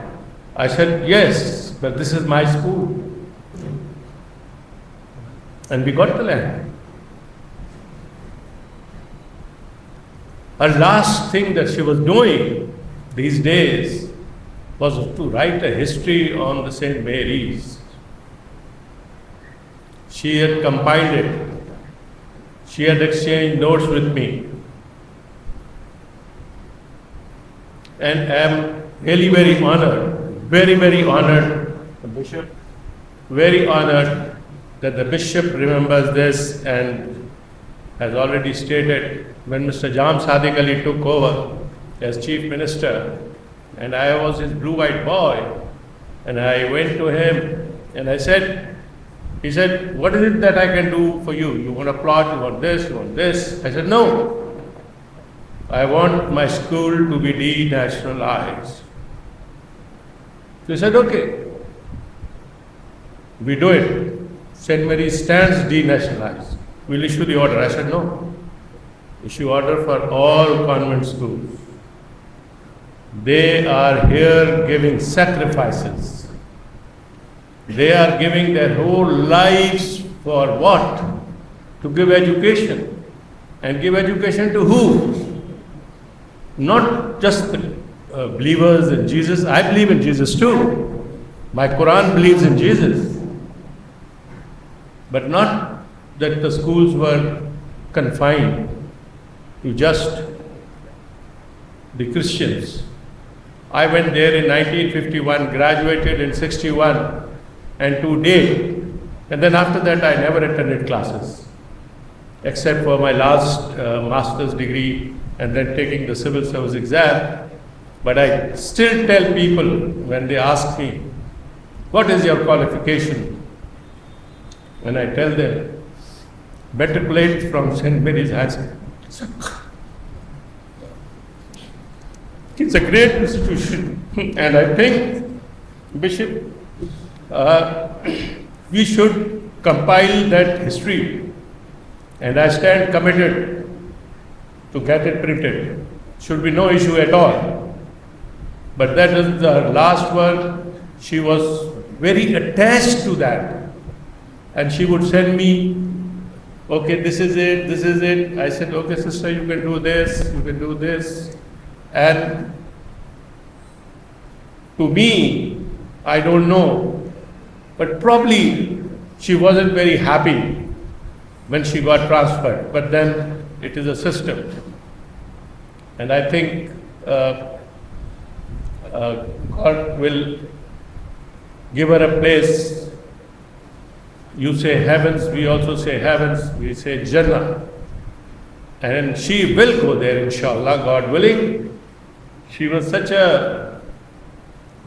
I said, "Yes, but this is my school." And we got the land. Her last thing that she was doing these days was to write a history on the St. Mary's. She had compiled it. She had exchanged notes with me. And I am really very honored, very honored, the Bishop, very honored that the Bishop remembers this and has already stated when Mr. Jam Sadiq Ali took over as Chief Minister, and I was his blue-eyed boy, and I went to him and I said, he said, "What is it that I can do for you? You want a plot, you want this, you want this?" I said, "No. I want my school to be denationalized. So he said, okay, we do it. St. Mary stands denationalized. We'll issue the order. I said, no. Issue order for all convent schools. They are here giving sacrifices. They are giving their whole lives for what? To give education. And give education to who? Not just the believers in Jesus. I believe in Jesus too. My Quran believes in Jesus. But not that the schools were confined to just the Christians. I went there in 1951, graduated in 61, and to date, and then after that I never attended classes, except for my last master's degree and then taking the civil service exam. But I still tell people when they ask me, what is your qualification? When I tell them, matriculate from St. Mary's High School. It's a great institution, and I think, Bishop, we should compile that history, and I stand committed to get it printed. Should be no issue at all. But that is the last one. She was very attached to that, and she would send me, okay, this is it, this is it. I said, okay, sister, you can do this, you can do this. And to me, I don't know, but probably she wasn't very happy when she got transferred. But then it is a system. And I think God will give her a place. You say heavens, we also say heavens, we say Jannah. And she will go there, inshallah, God willing. She was such a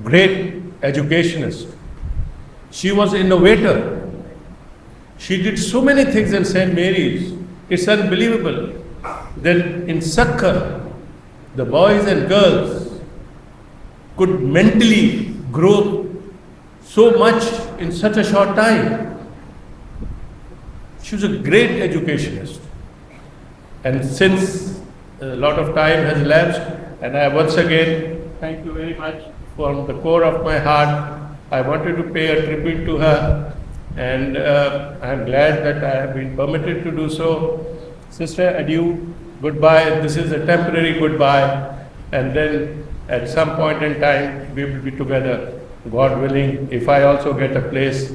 great educationist. She was an innovator. She did so many things in St. Mary's. It's unbelievable that in Sakhar, the boys and girls could mentally grow so much in such a short time. She was a great educationist. And since a lot of time has elapsed, and I once again thank you very much from the core of my heart. I wanted to pay a tribute to her, and I am glad that I have been permitted to do so. Sister, adieu, goodbye. This is a temporary goodbye, and then at some point in time we will be together, God willing, if I also get a place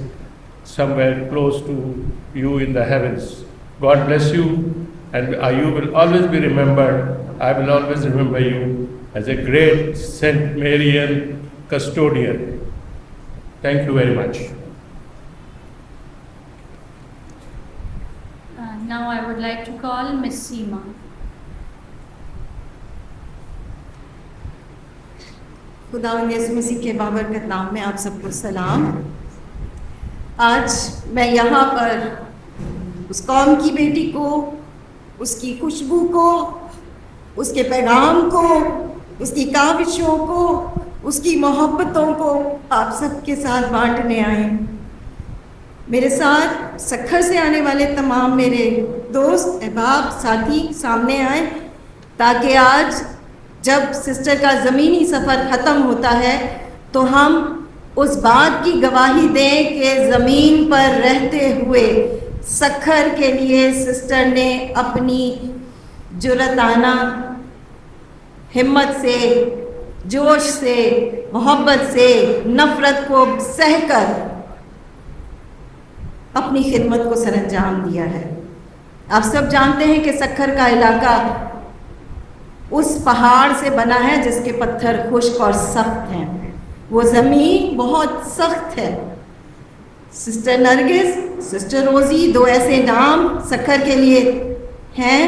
somewhere close to you in the heavens. God bless you, and you will always be remembered. I will always remember you as a great St. Marian custodian. Thank you very much. Now I would like to call Miss Seema. खुदावंद यीशु मसीह के बाबरकत नाम में आप सबको सलाम। आज मैं यहाँ पर उस कौम की बेटी को, उसकी खुशबू को, उसके पैगाम को, उसकी काविशों को, उसकी मोहब्बतों को आप सबके साथ बांटने आए। मेरे साथ सखर से आने वाले तमाम मेरे दोस्त, अहबाब, साथी सामने आए, ताकि आज जब सिस्टर का ज़मीनी सफ़र ख़त्म होता है तो हम उस बात की गवाही दें कि ज़मीन पर रहते हुए सखर के लिए सिस्टर ने अपनी जुर्रताना हिम्मत से, जोश से, मोहब्बत से, नफ़रत को सहकर अपनी खिदमत को सरअंजाम दिया है। आप सब जानते हैं कि सखर का इलाका उस पहाड़ से बना है जिसके पत्थर खुश्क और सख्त हैं। वो ज़मीन बहुत सख्त है। सिस्टर नरगिस, सिस्टर रोज़ी, दो ऐसे नाम सखर के लिए हैं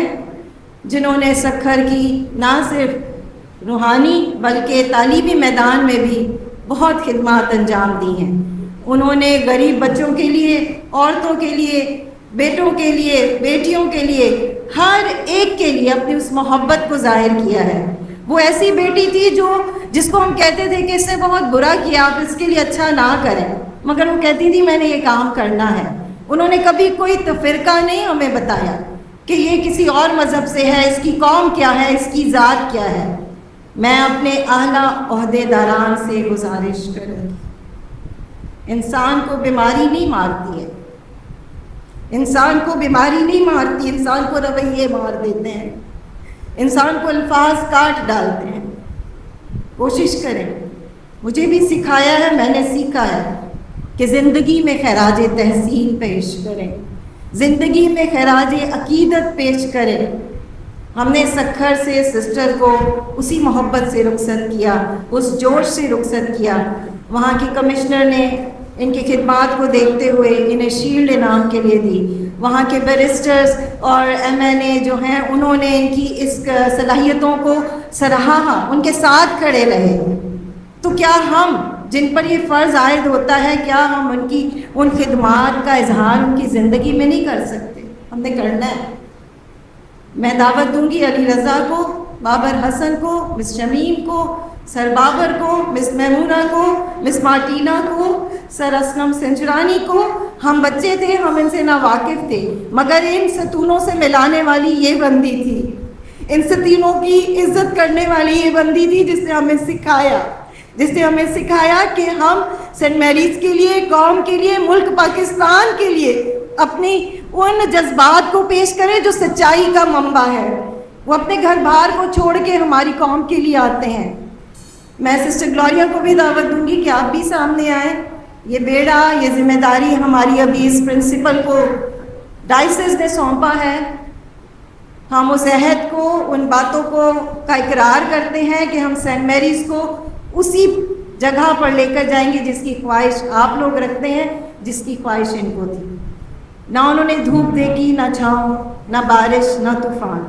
जिन्होंने सखर की ना सिर्फ रूहानी बल्कि तालीमी मैदान में भी बहुत खिदमत अंजाम दी हैं। उन्होंने गरीब बच्चों के लिए, औरतों के लिए بیٹوں کے لیے, بیٹیوں کے لیے, ہر ایک کے لیے اپنی اس محبت کو ظاہر کیا ہے. وہ ایسی بیٹی تھی جس کو ہم کہتے تھے کہ اس نے بہت برا کیا, آپ اس کے لیے اچھا نہ کریں, مگر وہ کہتی تھی میں نے یہ کام کرنا ہے. انہوں نے کبھی کوئی تفرقہ نہیں ہمیں بتایا کہ یہ کسی اور مذہب سے ہے, اس کی قوم کیا ہے, اس کی ذات کیا ہے. میں اپنے اعلیٰ عہدیداران سے گزارش کروں گی, انسان کو بیماری نہیں مارتی ہے, انسان کو بیماری نہیں مارتی, انسان کو رویے مار دیتے ہیں, انسان کو الفاظ کاٹ ڈالتے ہیں. کوشش کریں, مجھے بھی سکھایا ہے, میں نے سیکھا ہے کہ زندگی میں خراج تحسین پیش کریں, زندگی میں خراج عقیدت پیش کریں. ہم نے سکھر سے سسٹر کو اسی محبت سے رخصت کیا, اس جوش سے رخصت کیا. وہاں کی کمشنر نے ان کی خدمات کو دیکھتے ہوئے انہیں شیلڈ انعام کے لیے دی. وہاں کے بیرسٹرز اور MNA جو ہیں انہوں نے ان کی اس صلاحیتوں کو سراہا, ان کے ساتھ کھڑے رہے. تو کیا ہم جن پر یہ فرض عائد ہوتا ہے, کیا ہم ان خدمات کا اظہار ان کی زندگی میں نہیں کر سکتے؟ ہم نے کرنا ہے. میں دعوت دوں گی علی رضا کو, بابر حسن کو, مس شمیم کو, سر بابر کو, مس میمونہ کو, مس مارٹینہ کو, سر اسلم سنجرانی کو. ہم بچے تھے, ہم ان سے ناواقف تھے, مگر ان ستونوں سے ملانے والی یہ بندی تھی, ان ستونوں کی عزت کرنے والی یہ بندی تھی جس نے ہمیں سکھایا کہ ہم سینٹ میریز کے لیے, قوم کے لیے, ملک پاکستان کے لیے اپنی ان جذبات کو پیش کریں جو سچائی کا منبع ہے. وہ اپنے گھر بار کو چھوڑ کے ہماری قوم کے لیے آتے ہیں. میں سسٹر گلوریا کو بھی دعوت دوں گی کہ آپ بھی سامنے آئیں. یہ بیڑا, یہ ذمہ داری ہماری ابھی اس پرنسپل کو ڈائسس نے سونپا ہے. ہم اس عہد کو, ان باتوں کو کا اقرار کرتے ہیں کہ ہم سینٹ میریز کو اسی جگہ پر لے کر جائیں گے جس کی خواہش آپ لوگ رکھتے ہیں, جس کی خواہش ان کو تھی. نہ انہوں نے دھوپ دیکھی, نہ چھاؤں, نہ بارش, نہ طوفان.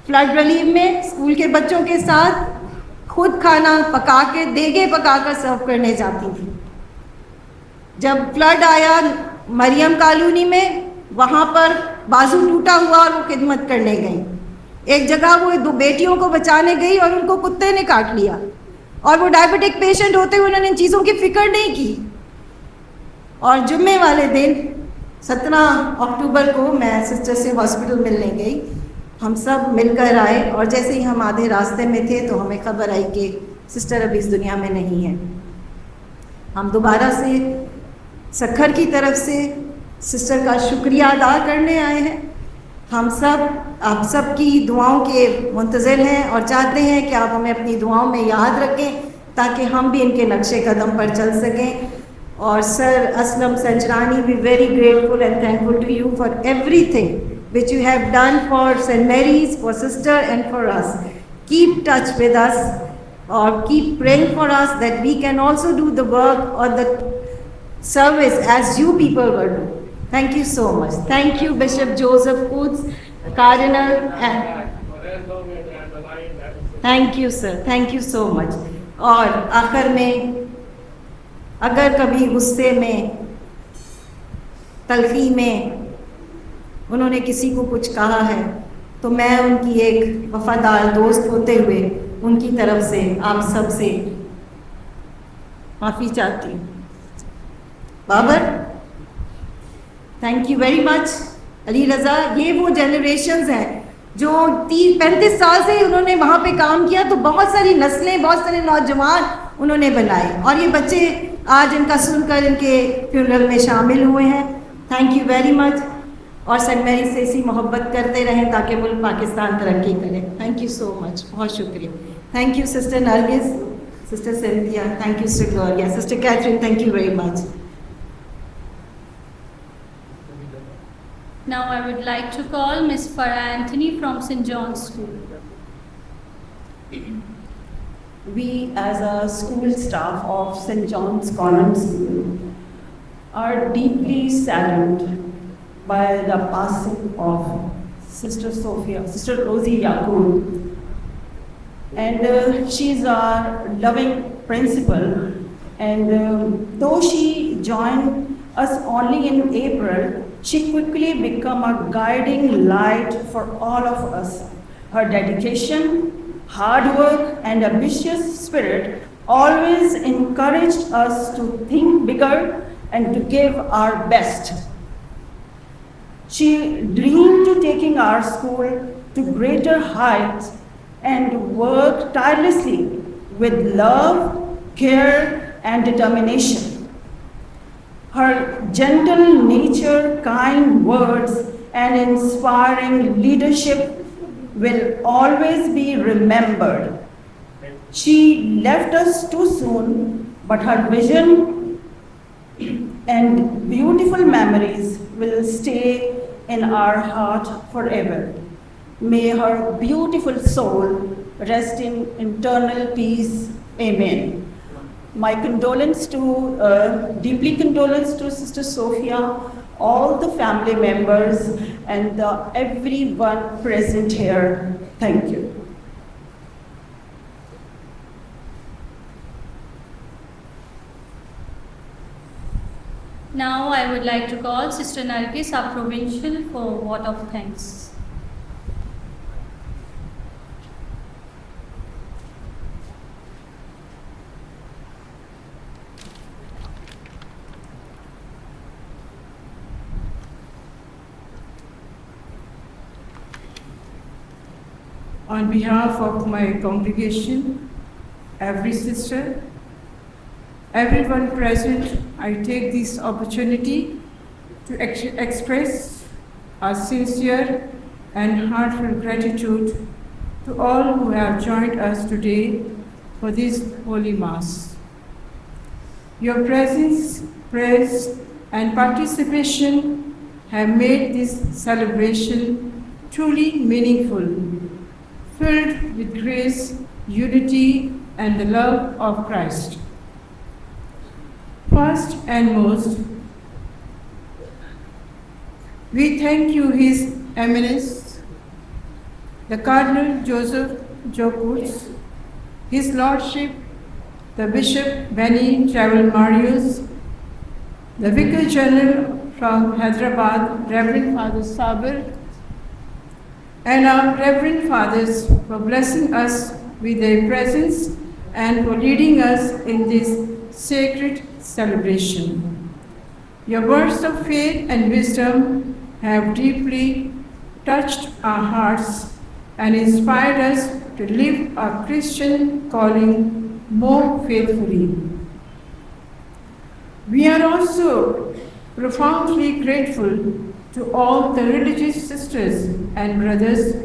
فلڈ ریلیف میں اسکول کے بچوں کے ساتھ خود کھانا پکا کے, دیگے پکا کر سرو کرنے جاتی تھی. جب فلڈ آیا مریم کالونی میں, وہاں پر بازو ٹوٹا ہوا اور وہ خدمت کرنے گئی. ایک جگہ وہ 2 بیٹیوں کو بچانے گئی اور ان کو کتے نے کاٹ لیا, اور وہ ڈائبٹک پیشنٹ ہوتے ہوئے انہوں نے ان چیزوں کی فکر نہیں کی. اور جمعے والے دن 17 اکتوبر کو میں سسٹر سے ہاسپٹل ملنے گئی. ہم سب مل کر آئے, اور جیسے ہی ہم آدھے راستے میں تھے تو ہمیں خبر آئی کہ سسٹر اب اس دنیا میں نہیں ہے. ہم دوبارہ سے سکھر کی طرف سے سسٹر کا شکریہ ادا کرنے آئے ہیں. ہم سب آپ سب کی دعاؤں کے منتظر ہیں اور چاہتے ہیں کہ آپ ہمیں اپنی دعاؤں میں یاد رکھیں تاکہ ہم بھی ان کے نقش قدم پر چل سکیں. اور سر Aslam Sanjrani, we very grateful and thankful to you for everything which you have done for St. Mary's, for sister and for us. Keep touch with us or keep praying for us that we can also do the work or the service as you people were doing. Thank you so much. Thank you Bishop Joseph Coates, Cardinal, and thank you sir. Thank you so much. اور آخر میں اگر کبھی غصے میں, تلخی میں انہوں نے کسی کو کچھ کہا ہے تو میں ان کی ایک وفادار دوست ہوتے ہوئے ان کی طرف سے آپ سب سے معافی چاہتی ہوں. Babar, thank you very much. Ali Raza, یہ وہ جنریشنز ہیں جو 30-35 سال سے انہوں نے وہاں پہ کام کیا, تو بہت ساری نسلیں, بہت سارے نوجوان انہوں نے بنائے, اور یہ بچے آج ان کا سن کر ان کے فیونرل میں شامل ہوئے ہیں. تھینک یو ویری مچ. اور سینٹ میری سے اسی محبت کرتے رہیں تاکہ ملک پاکستان ترقی کرے. تھینک یو سو مچ, بہت شکریہ. Thank you sister Nargis, sister Cynthia, thank you sister Gloria, sister Catherine, thank you very much. Now I would like to call Miss Farah Anthony from St. John's School. We as a school staff of St. John's Convent School are deeply saddened by the passing of Sister Rosie Yaqub. And she is our loving principal, and though she joined us only in April, she quickly became a guiding light for all of us. Her dedication, hard work, and ambitious spirit always encouraged us to think bigger and to give our best. She dreamed to taking our school to greater heights and worked tirelessly with love, care, and determination. Her gentle nature, kind words, and inspiring leadership will always be remembered. She left us too soon, but her vision and beautiful memories will stay in our heart forever. May her beautiful soul rest in eternal peace. Amen. My condolence to, deeply condolence to Sister Sophia, all the family members, and everyone present here. Thank you. Now I would like to call Sister Nargis, our provincial, for a vote of thanks. On behalf of my congregation, every sister, everyone present, I take this opportunity to express our sincere and heartfelt gratitude to all who have joined us today for this Holy Mass. Your presence, prayers, and participation have made this celebration truly meaningful, filled with grace, unity, and the love of Christ. First and most, we thank you, His Eminence, the Cardinal Joseph Jokuts, His Lordship, the Bishop Benny Travelmarius, the Vicar General from Hyderabad, Reverend Father Sabir, and our Reverend Fathers for blessing us with their presence and for leading us in this sacred celebration. Your words of faith and wisdom have deeply touched our hearts and inspired us to live our Christian calling more faithfully. We are also profoundly grateful to all the religious sisters and brothers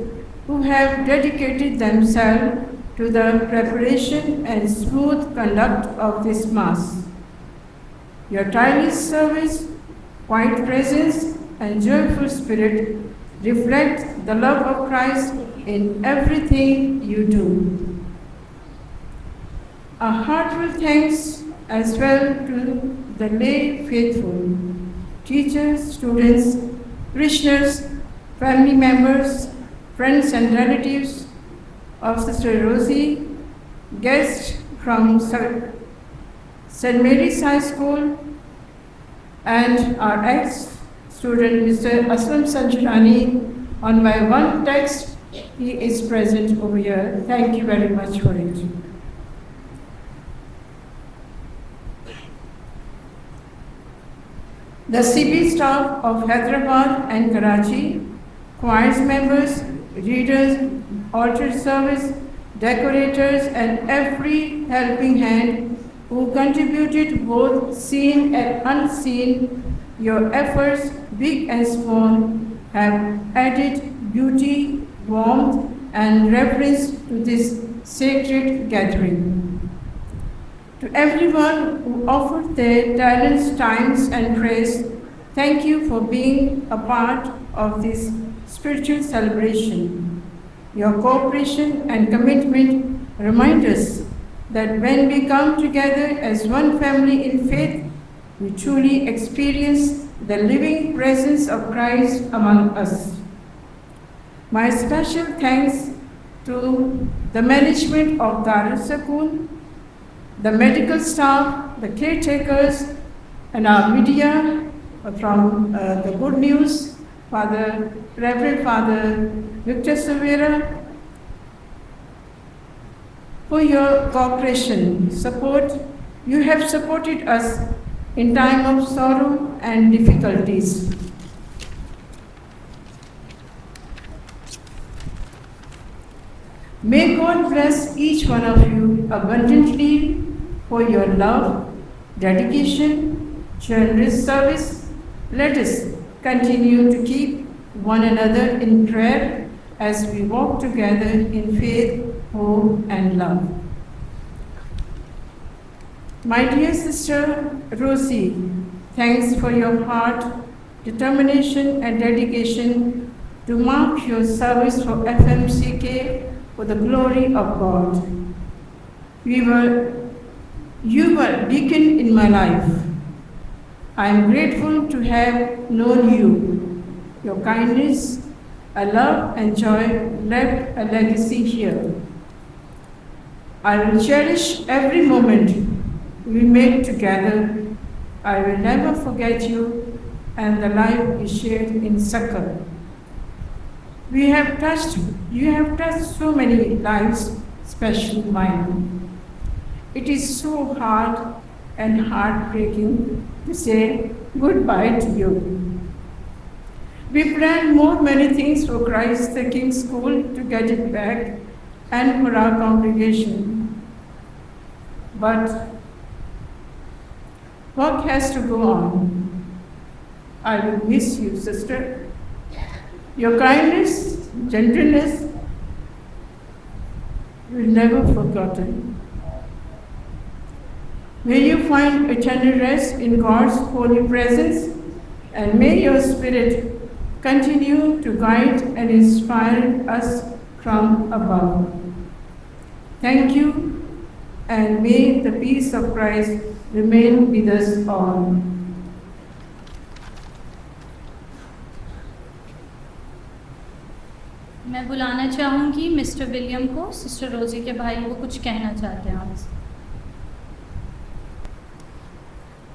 who have dedicated themselves to the preparation and smooth conduct of this Mass. Your tireless service, quiet presence, and joyful spirit reflect the love of Christ in everything you do. A heartfelt thanks as well to the lay faithful, teachers, students, parishioners, family members, friends and relatives of Sister Rosie, guests from St. Mary's High School, and our ex-student Mr. Aslam Sanjurani. On my one text, he is present over here. Thank you very much for it. The CB staff of Hyderabad and Karachi, choirs members, readers, altar service, decorators, and every helping hand who contributed both seen and unseen, your efforts, big and small, have added beauty, warmth, and reverence to this sacred gathering. To everyone who offered their talents, times, and praise, thank you for being a part of this spiritual celebration. Your cooperation and commitment remind us that when we come together as one family in faith, we truly experience the living presence of Christ among us. My special thanks to the management of Dar es Sakoon, the medical staff, the caretakers, and our media from the Good News, Reverend Father Victor Severa, for your cooperation, support. You have supported us in time of sorrow and difficulties. May God bless each one of you abundantly for your love, dedication, generous service. Let us continue to keep one another in prayer as we walk together in faith, hope, and love. My dear Sister Rosie, thanks for your heart, determination, and dedication to mark your service for FMCK for the glory of God. You were deacon in my life. I am grateful to have known you. Your kindness, love, and joy left a legacy here. I will cherish every moment we make together. I will never forget you and the life we shared in Sakar. You have touched so many lives, especially mine. It is so hard and heartbreaking to say goodbye to you. We planned many things for Christ the King School to get it back and for our congregation. But work has to go on. I will miss you, sister. Your kindness, gentleness will never be forgotten. May you find eternal rest in God's holy presence, and may your spirit continue to guide and inspire us from above. Thank you, and may the peace of Christ remain with us all. मैं बुलाना चाहूँगी mister William को, sister रोजी के भाई वो कुछ कहना चाहते हैं आपसे।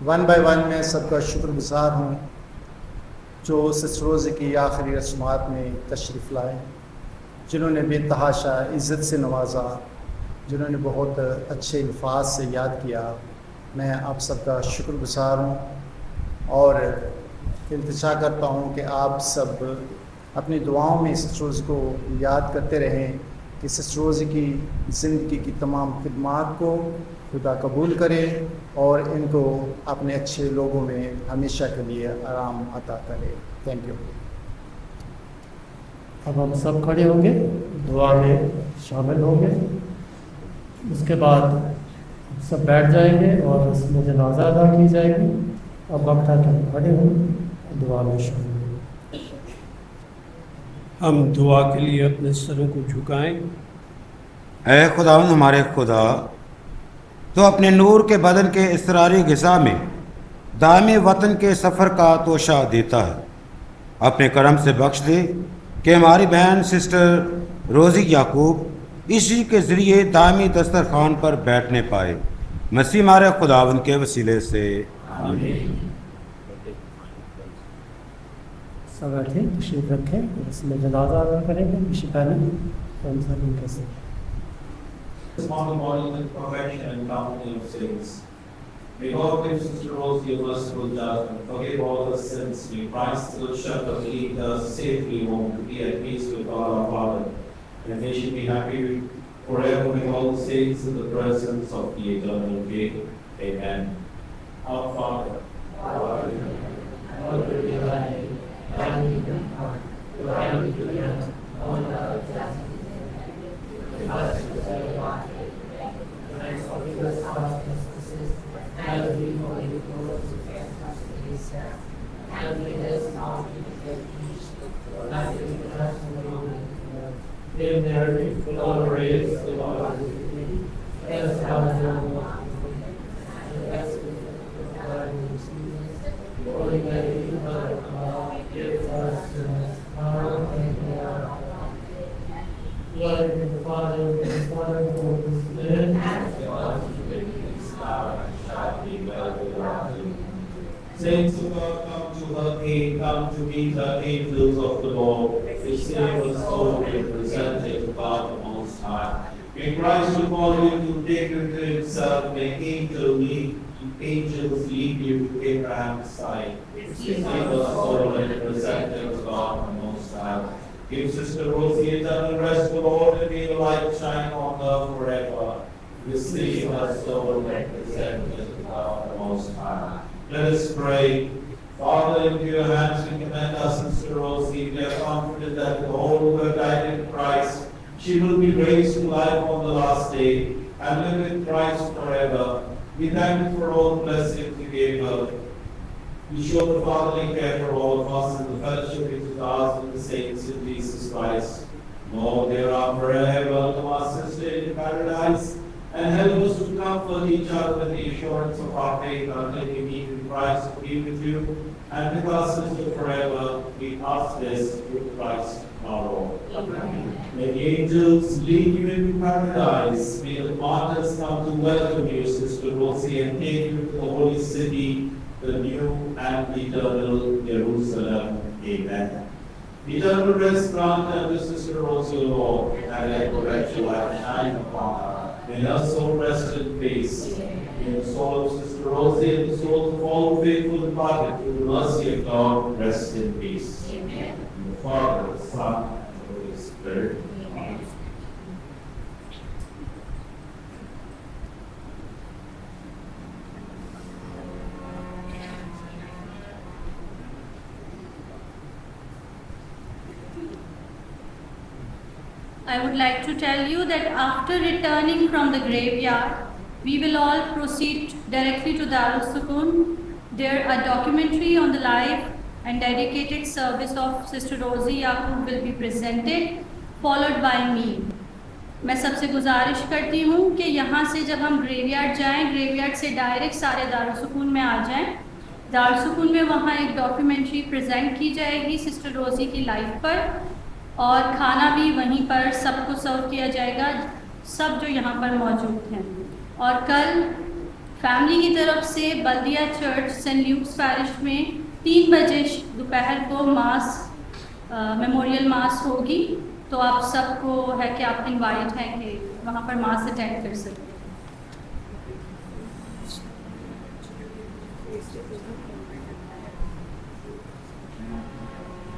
वन बाय वन मैं सबका शुक्रगुजार हूँ जो सिस्टर रोजी की आखिरी रस्मात में तशरीफ़ लाए, जिन्होंने बेतहाशा इज़्ज़त से नवाजा, जिन्होंने बहुत अच्छे अल्फाज से याद किया। मैं आप सबका शुक्रगुजार हूँ और इल्तिजा करता हूँ कि आप सब अपनी दुआओं में सिस्टर रोज़ी को याद करते रहें कि सिस्टर रोज़ी की ज़िंदगी की तमाम खिदमात को खुदा कबूल करे और इनको अपने अच्छे लोगों में हमेशा के लिए आराम अता करे। Thank you. अब हम सब खड़े होंगे, दुआ में शामिल होंगे, उसके बाद सब बैठ जाएंगे और उसमें जनाजा अदा की जाएगी। अब वक्त है कि हम खड़े हों, दुआ में शामिल। हम दुआ के लिए अपने सरों को झुकाएं। ऐ खुदावंद हमारे खुदा, तो अपने नूर के बदन के इसरारी ग़िज़ा में दायमी वतन के सफ़र का तोशा देता है। अपने करम से बख्श दे कि हमारी बहन सिस्टर रोज़ी याकूब इसी के ज़रिए दायमी दस्तरखान पर बैठने पाए। मसीह हमारे खुदावंद के वसीले से आमीन। सब बैठे, तशरीफ़ रखें और इसमें जनाजा अदा करेंगे। इससे पहले हम सब कैसे Small monument, perfection and counting of sins. May God give Sister Rosie a merciful judgment, forgive all her sins. May Christ's good shepherd lead us safely home to be at peace with God our Father. And may she be happy forever with all the saints in the presence of the eternal King. Amen. Our Father, who art in heaven, hallowed be thy name. Thy kingdom come, thy will be done on earth as it is in heaven. Give us this day our daily bread, and forgive us our trespasses, as we forgive those who trespass against us. And lead us not into temptation, but deliver us from evil. In their full praise, the Lord is with thee. Blessed thou art among women, and blessed is the fruit of thy womb, Jesus. Holy Mary, Mother of God, pray for us sinners, now and in the hour of our death. Glory to the Father, and to the Son, and to the Holy Spirit, as it was in the beginning, is now, and shall be, world without end. Saints of God, come to her aid, come to meet her angels of the Lord. Which save us all represented God the Most High. When Christ will call you to take you to himself, may angels lead you to Abraham's side. Save us all represented God the Most High. Give Sister Rosie eternal rest, O Lord, and may your light shine on her forever. Receive us all represented God the Most High. Let us pray. Father, into your hands we commend our Sister Rosie. We are confident that with all who have died in Christ, she will be raised to life on the last day and live with Christ forever. We thank you for all the blessings you gave her. We show the fatherly care for all of us in the fellowship which is ours and the saints in Jesus Christ. Lord, thereafter, welcome our sister in paradise and help us to comfort each other with the assurance of our faith until we meet in Christ to be with you and with our sister forever. We ask this through Christ our Lord. Amen. May the angels lead you into paradise. May the martyrs come to welcome you, Sister Rosie, and take you to the holy city, the new and eternal Jerusalem. Amen. Eternal rest grant unto Sister Rosie, O Lord, and let your righteous light shine upon her. May her soul rest in peace. May the soul of Sister Rosie and the souls of all faithful departed through the mercy of God rest in peace. Amen. In the Father, the Son, and the Holy Spirit. Amen. I would like to tell you that after returning from the graveyard, we will all proceed directly to Darul Sukoon. There a documentary on the life and dedicated service of Sister Rosie Yaqub will be presented, followed by me. मैं सबसे गुजारिश करती हूँ कि यहाँ से जब हम ग्रेवयार्ड जाएं, ग्रेवयार्ड से डायरेक्ट सारे दारुल सुकून में आ जाएं। दारुल सुकून में वहाँ एक डॉक्यूमेंट्री प्रेजेंट की जाएगी सिस्टर रोज़ी की लाइफ पर, और खाना भी वहीं पर सबको सर्व किया जाएगा, सब जो यहाँ पर मौजूद हैं। और कल फैमिली की तरफ से बल्दिया चर्च सेंट ल्यूक्स पैरिश में 3 बजे दोपहर को मास मेमोरियल मास होगी, तो आप सबको है कि आप इनवाइट हैं कि वहाँ पर मास अटेंड कर सकें।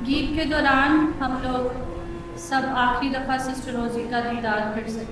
गीत के दौरान हम लोग सब आखिरी दफ़ा सिस्टर रोज़ी का दीदार कर सकते हैं।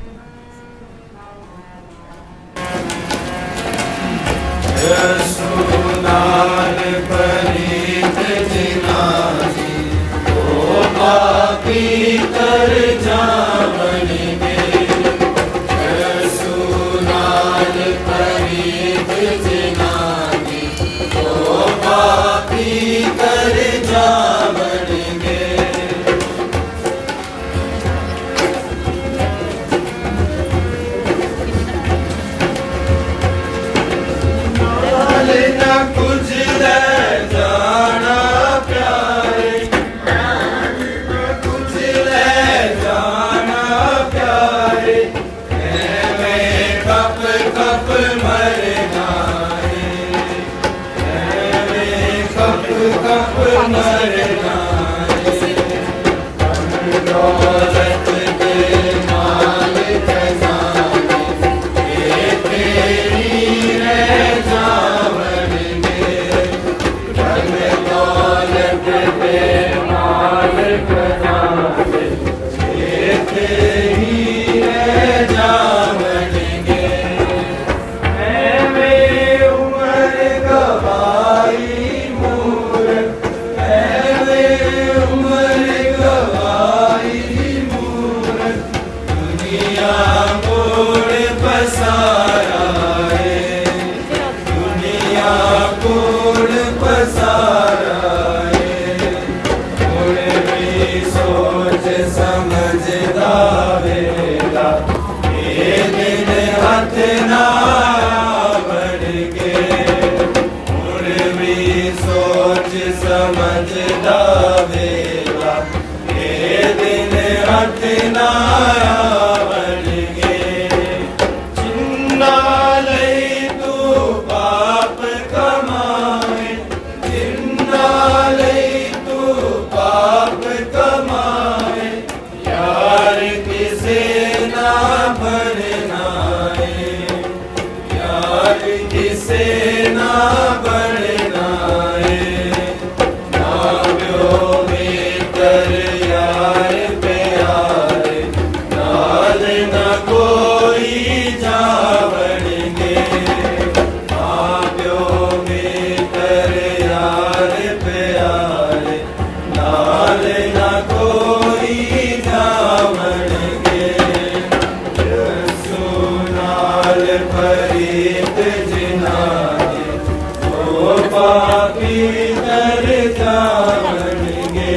पापी तर जावणगे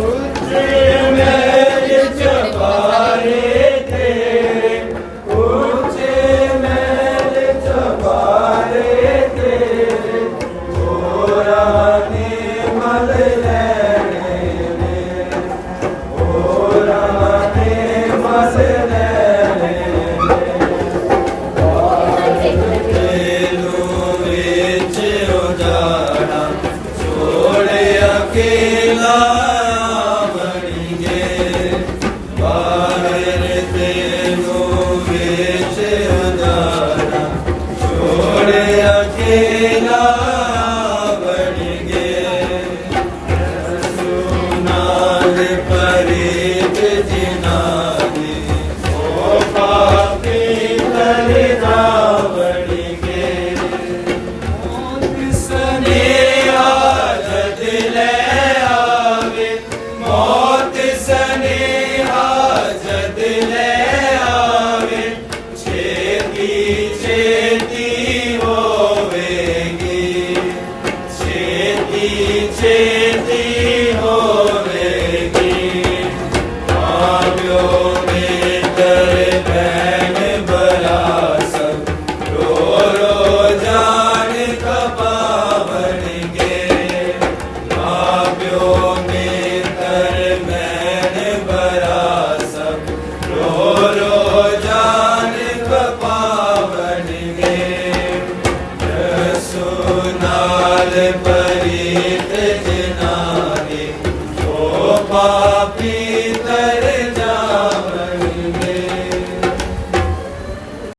उच्चे मैल चबारे तेरे उच्चे मैल चबारे तेरे ओरा ने मल लैने ओरा ने मल लैने अकेला बनेंगे बाहर तेनों बेच उदारा छोड़े अकेला बनेंगे सुनाल परीत जिनाने ओ पापी तलना बनेंगे किसने मौत सनेहा जद ले आवे छेती छेती होवेगी छेती छेती होवेगी आव्यो में कर बहन बला सब रो रो जान कपावणगे आव्यो परीत जनाने ओ पापी